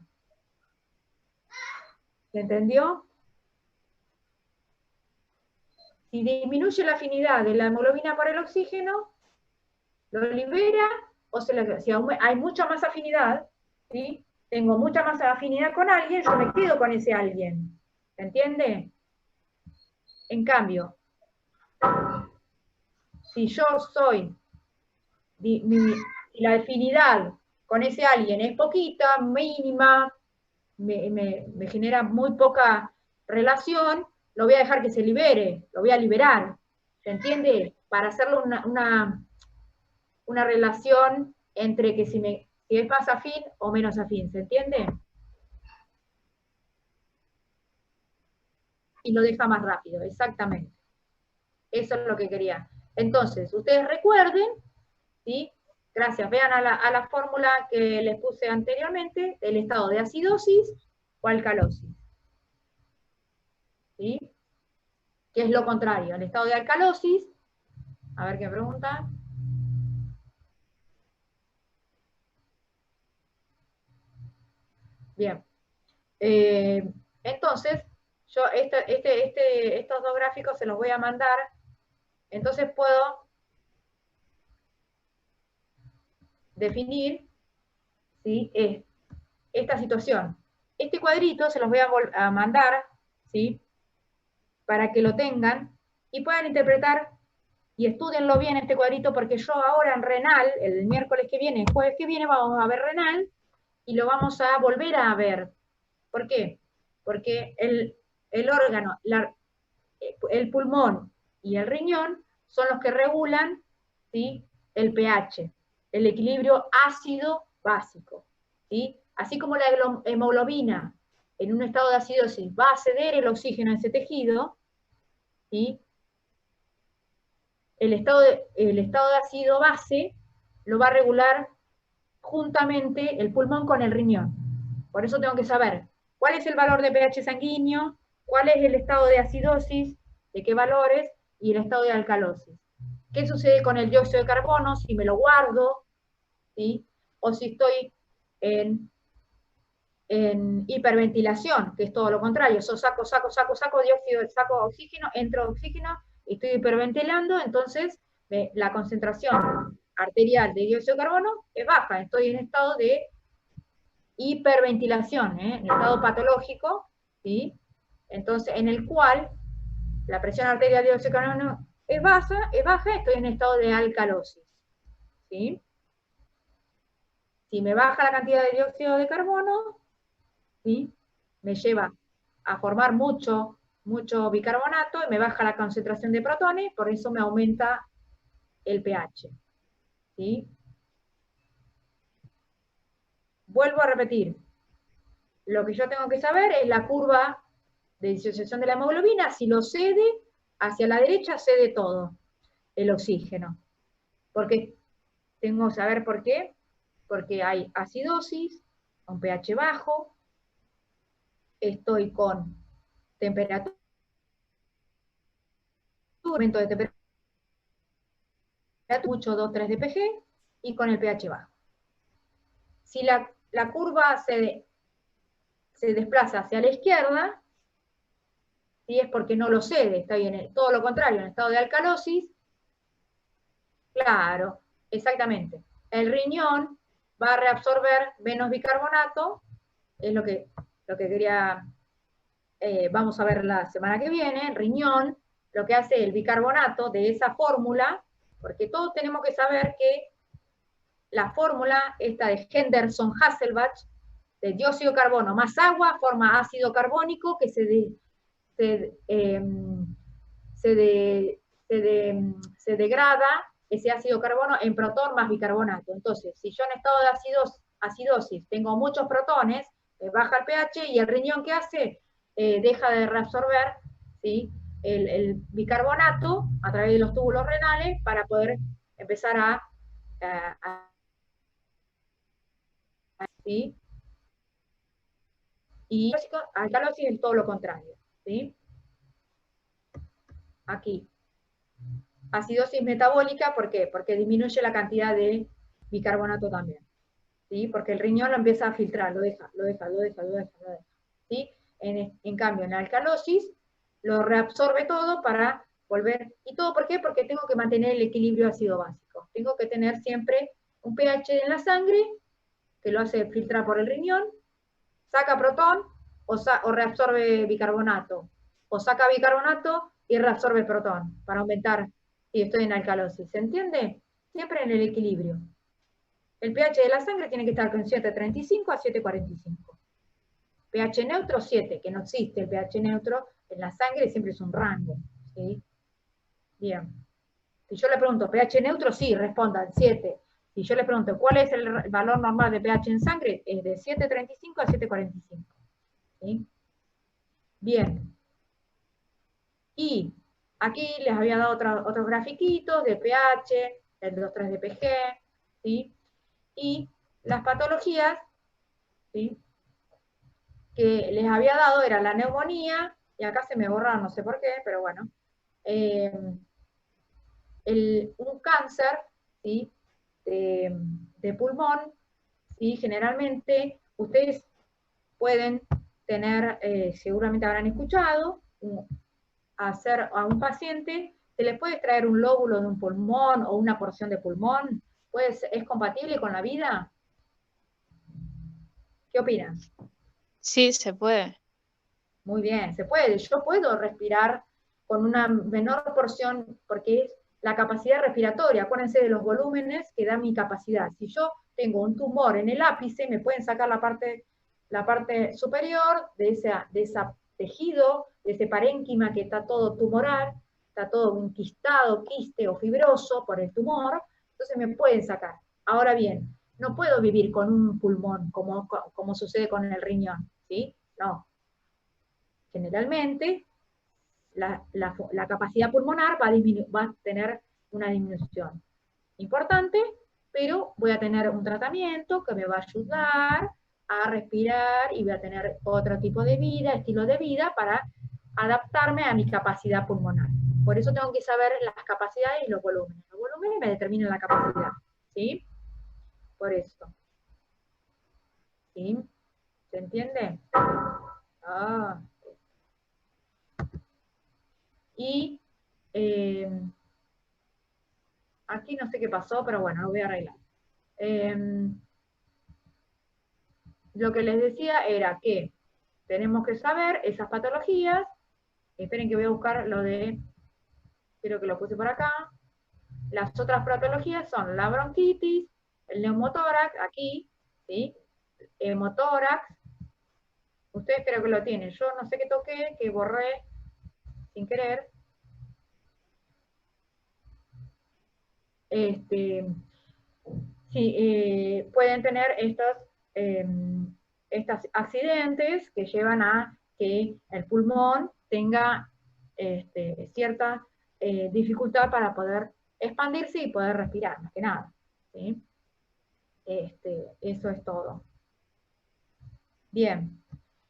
¿Se entendió? si disminuye la afinidad de la hemoglobina por el oxígeno, lo libera, o si hay mucha más afinidad, ¿sí? Tengo mucha más afinidad con alguien, yo me quedo con ese alguien. ¿Se entiende? En cambio, si yo soy, la afinidad con ese alguien es poquita, mínima, me genera muy poca relación, lo voy a dejar que se libere, lo voy a liberar. ¿Se entiende? Para hacerlo una relación entre que si es más afín o menos afín, ¿se entiende? Y lo deja más rápido, exactamente. Eso es lo que quería. Entonces, ustedes recuerden, ¿sí? Gracias, vean a la fórmula que les puse anteriormente, el estado de acidosis o alcalosis. ¿Sí? ¿Qué es lo contrario? El estado de alcalosis, a ver qué pregunta. Bien. Entonces, yo estos dos gráficos se los voy a mandar. Entonces puedo definir, ¿sí? Esta situación. Este cuadrito se los voy a mandar, ¿sí? Para que lo tengan y puedan interpretar y estudienlo bien este cuadrito, porque yo ahora en renal, el miércoles que viene, el jueves que viene, vamos a ver renal y lo vamos a volver a ver. ¿Por qué? Porque el órgano, el pulmón y el riñón son los que regulan, ¿sí? El pH, el equilibrio ácido-básico. ¿Sí? Así como la hemoglobina en un estado de acidosis va a ceder el oxígeno a ese tejido, ¿sí? El estado de ácido base lo va a regular juntamente el pulmón con el riñón. Por eso tengo que saber cuál es el valor de pH sanguíneo, cuál es el estado de acidosis, de qué valores, y el estado de alcalosis. ¿Qué sucede con el dióxido de carbono? Si me lo guardo, ¿sí? O si estoy en hiperventilación, que es todo lo contrario. Yo saco dióxido, saco oxígeno, entro oxígeno, estoy hiperventilando, entonces la concentración arterial de dióxido de carbono es baja, estoy en estado de hiperventilación, en estado patológico, ¿sí? Entonces, en el cual la presión arterial de dióxido de carbono es baja, estoy en estado de alcalosis, ¿sí? Si me baja la cantidad de dióxido de carbono, ¿sí? Me lleva a formar mucho bicarbonato y me baja la concentración de protones, por eso me aumenta el pH, ¿sí? Vuelvo a repetir, lo que yo tengo que saber es la curva de disociación de la hemoglobina. Si lo cede, hacia la derecha cede todo el oxígeno. Porque tengo que saber por qué. Porque hay acidosis, un pH bajo, estoy con temperatura, aumento de temperatura, mucho 2,3 de pg, y con el pH bajo. Si la curva se desplaza hacia la izquierda, ¿sí? Es porque no lo cede, está bien, todo lo contrario, en estado de alcalosis. Claro, exactamente. El riñón va a reabsorber menos bicarbonato, es lo que quería, vamos a ver la semana que viene. El riñón, lo que hace el bicarbonato de esa fórmula, porque todos tenemos que saber que la fórmula esta de Henderson-Hasselbalch, de dióxido de carbono más agua, forma ácido carbónico que se degrada ese ácido carbono en protón más bicarbonato. Entonces, si yo en estado de acidosis tengo muchos protones, baja el pH y el riñón, ¿qué hace? Deja de reabsorber, ¿sí? el bicarbonato a través de los túbulos renales para poder empezar ¿sí? Y alcalosis es todo lo contrario, ¿sí? Aquí. Acidosis metabólica, ¿por qué? Porque disminuye la cantidad de bicarbonato también, ¿sí? Porque el riñón lo empieza a filtrar, lo deja, ¿sí? En cambio, en alcalosis, lo reabsorbe todo para volver. ¿Y todo por qué? Porque tengo que mantener el equilibrio ácido-básico. Tengo que tener siempre un pH en la sangre, que lo hace filtrar por el riñón, saca protón o reabsorbe bicarbonato, o saca bicarbonato y reabsorbe protón, para aumentar si estoy en alcalosis. ¿Se entiende? Siempre en el equilibrio. El pH de la sangre tiene que estar con 7,35 a 7,45. pH neutro, 7, que no existe el pH neutro en la sangre, siempre es un rango. ¿Sí? Bien. Si yo le pregunto pH neutro, sí, respondan 7. Si yo les pregunto cuál es el valor normal de pH en sangre, es de 7,35 a 7,45. ¿Sí? Bien. Y aquí les había dado otros grafiquitos de pH, el 2,3 de pG, ¿sí? Y las patologías, ¿sí?, que les había dado era la neumonía, y acá se me borraron, no sé por qué, pero bueno, un cáncer, ¿sí?, de pulmón, ¿sí? Generalmente ustedes pueden tener, seguramente habrán escuchado, hacer a un paciente, se le puede extraer un lóbulo de un pulmón o una porción de pulmón, ¿es compatible con la vida? ¿Qué opinan? Sí, se puede. Muy bien, se puede. Yo puedo respirar con una menor porción, porque es la capacidad respiratoria. Acuérdense de los volúmenes que da mi capacidad. Si yo tengo un tumor en el ápice, me pueden sacar la parte superior de ese tejido, de ese parénquima que está todo tumoral, está todo enquistado, quiste o fibroso por el tumor, entonces me pueden sacar. Ahora bien, no puedo vivir con un pulmón como sucede con el riñón, ¿sí? No. Generalmente, la capacidad pulmonar va a tener una disminución importante, pero voy a tener un tratamiento que me va a ayudar a respirar y voy a tener otro tipo de vida, estilo de vida, para adaptarme a mi capacidad pulmonar. Por eso tengo que saber las capacidades y los volúmenes. Los volúmenes me determinan la capacidad, ¿sí? Por eso. ¿Sí? ¿Se entiende? Ah. Y aquí no sé qué pasó, pero bueno, lo voy a arreglar. Lo que les decía era que tenemos que saber esas patologías. Esperen que voy a buscar lo de, creo que lo puse por acá. Las otras patologías son la bronquitis, el neumotórax, aquí, ¿sí? Hemotórax. Ustedes creo que lo tienen. Yo no sé qué toqué, que borré sin querer. Sí, pueden tener estos accidentes que llevan a que el pulmón tenga cierta dificultad para poder expandirse y poder respirar, más que nada. ¿Sí? Eso es todo. Bien.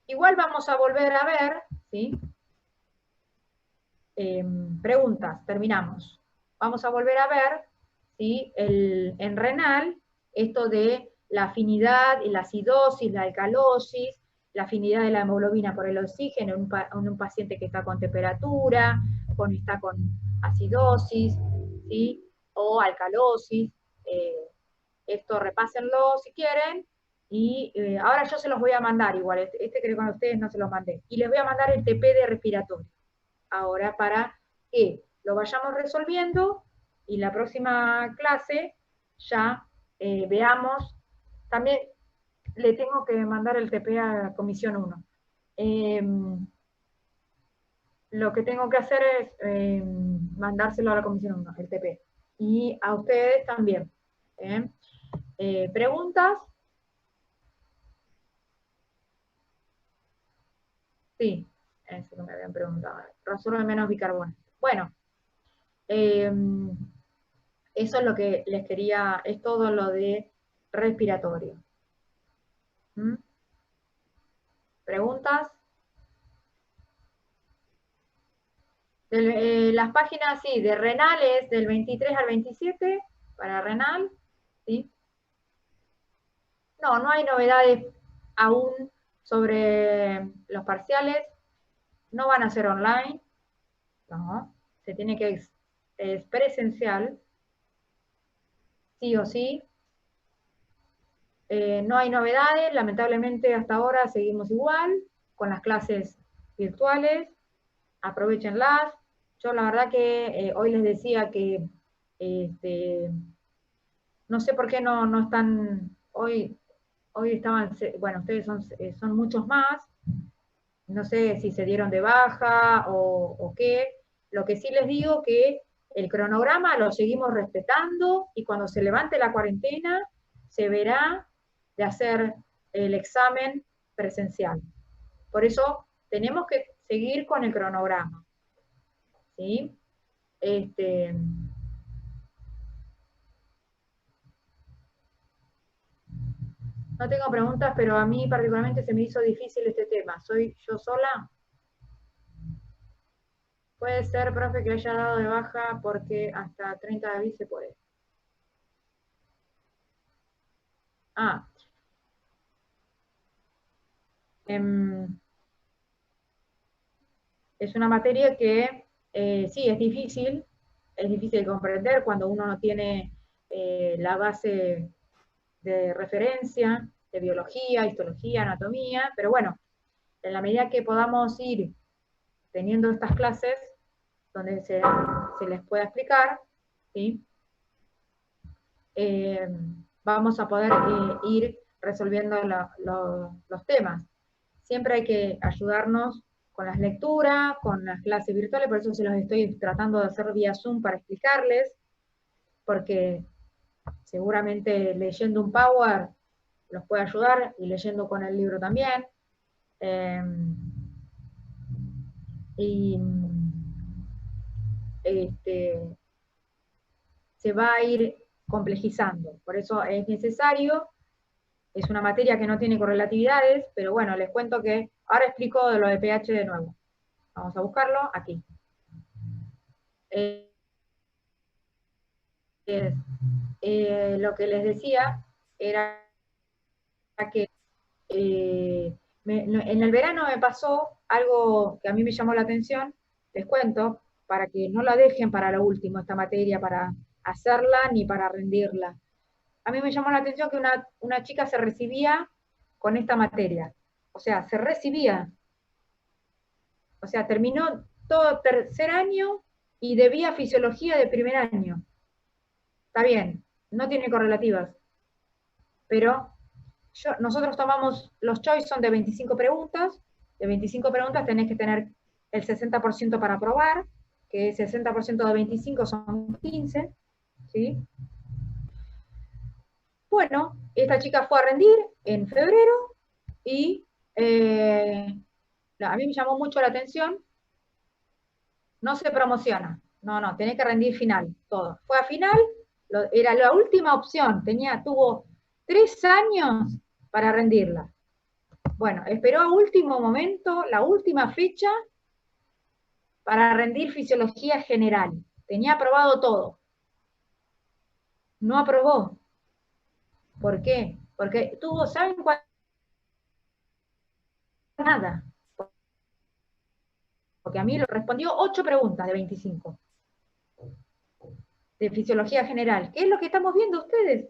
Igual vamos a volver a ver, ¿sí? Preguntas, terminamos. Vamos a volver a ver, ¿sí?, en renal, esto de la afinidad y la acidosis, la alcalosis, la afinidad de la hemoglobina por el oxígeno en un paciente que está con temperatura, está con acidosis, ¿sí?, o alcalosis. Esto repásenlo si quieren, y ahora yo se los voy a mandar igual, este creo que a ustedes no se los mandé, y les voy a mandar el TP de respiratorio ahora para que lo vayamos resolviendo y la próxima clase ya veamos. También le tengo que mandar el TP a Comisión 1. Lo que tengo que hacer es mandárselo a la Comisión 1, el TP. Y a ustedes también. ¿Preguntas? Sí, eso que me habían preguntado. Resuelve menos bicarbonato. Bueno, eso es lo que les quería, es todo lo de respiratorio. ¿Preguntas? Las páginas, sí, de renal es del 23 al 27, para renal, ¿sí? No hay novedades aún sobre los parciales, no van a ser online, no. se tiene que, es presencial, sí o sí. No hay novedades, lamentablemente hasta ahora seguimos igual, con las clases virtuales, aprovechenlas. Yo la verdad que hoy les decía que no sé por qué no están, hoy estaban, bueno, ustedes son muchos más, no sé si se dieron de baja o qué. Lo que sí les digo que el cronograma lo seguimos respetando y cuando se levante la cuarentena se verá de hacer el examen presencial. Por eso tenemos que seguir con el cronograma. ¿Sí? No tengo preguntas, pero a mí particularmente se me hizo difícil este tema. ¿Soy yo sola? Puede ser, profe, que haya dado de baja porque hasta 30 de abril se puede. Ah. Es una materia que sí, es difícil de comprender cuando uno no tiene la base de referencia, de biología, histología, anatomía, pero bueno, en la medida que podamos ir teniendo estas clases, donde se les pueda explicar, ¿sí? Vamos a poder ir resolviendo los temas. Siempre hay que ayudarnos con las lecturas, con las clases virtuales, por eso se los estoy tratando de hacer vía Zoom para explicarles, porque seguramente leyendo un Power los puede ayudar, y leyendo con el libro también. Se va a ir complejizando, por eso es necesario. Es una materia que no tiene correlatividades, pero bueno, les cuento que ahora explico de lo de pH de nuevo. Vamos a buscarlo aquí. Lo que les decía era que en el verano me pasó algo que a mí me llamó la atención, les cuento, para que no la dejen para lo último, esta materia, para hacerla ni para rendirla. A mí me llamó la atención que una chica se recibía con esta materia. O sea, se recibía. O sea, terminó todo tercer año y debía fisiología de primer año. Está bien, no tiene correlativas. Pero nosotros tomamos, los choice son de 25 preguntas. De 25 preguntas tenés que tener el 60% para aprobar, que 60% de 25 son 15. ¿Sí? Bueno, esta chica fue a rendir en febrero y a mí me llamó mucho la atención. No se promociona, no, tenés que rendir final, todo. Fue a final, era la última opción, tuvo 3 años para rendirla. Bueno, esperó a último momento, la última fecha, para rendir fisiología general. Tenía aprobado todo. No aprobó. ¿Por qué? Porque tuvo, ¿saben cuál? Nada. Porque a mí lo respondió 8 preguntas de 25. De fisiología general. ¿Qué es lo que estamos viendo ustedes?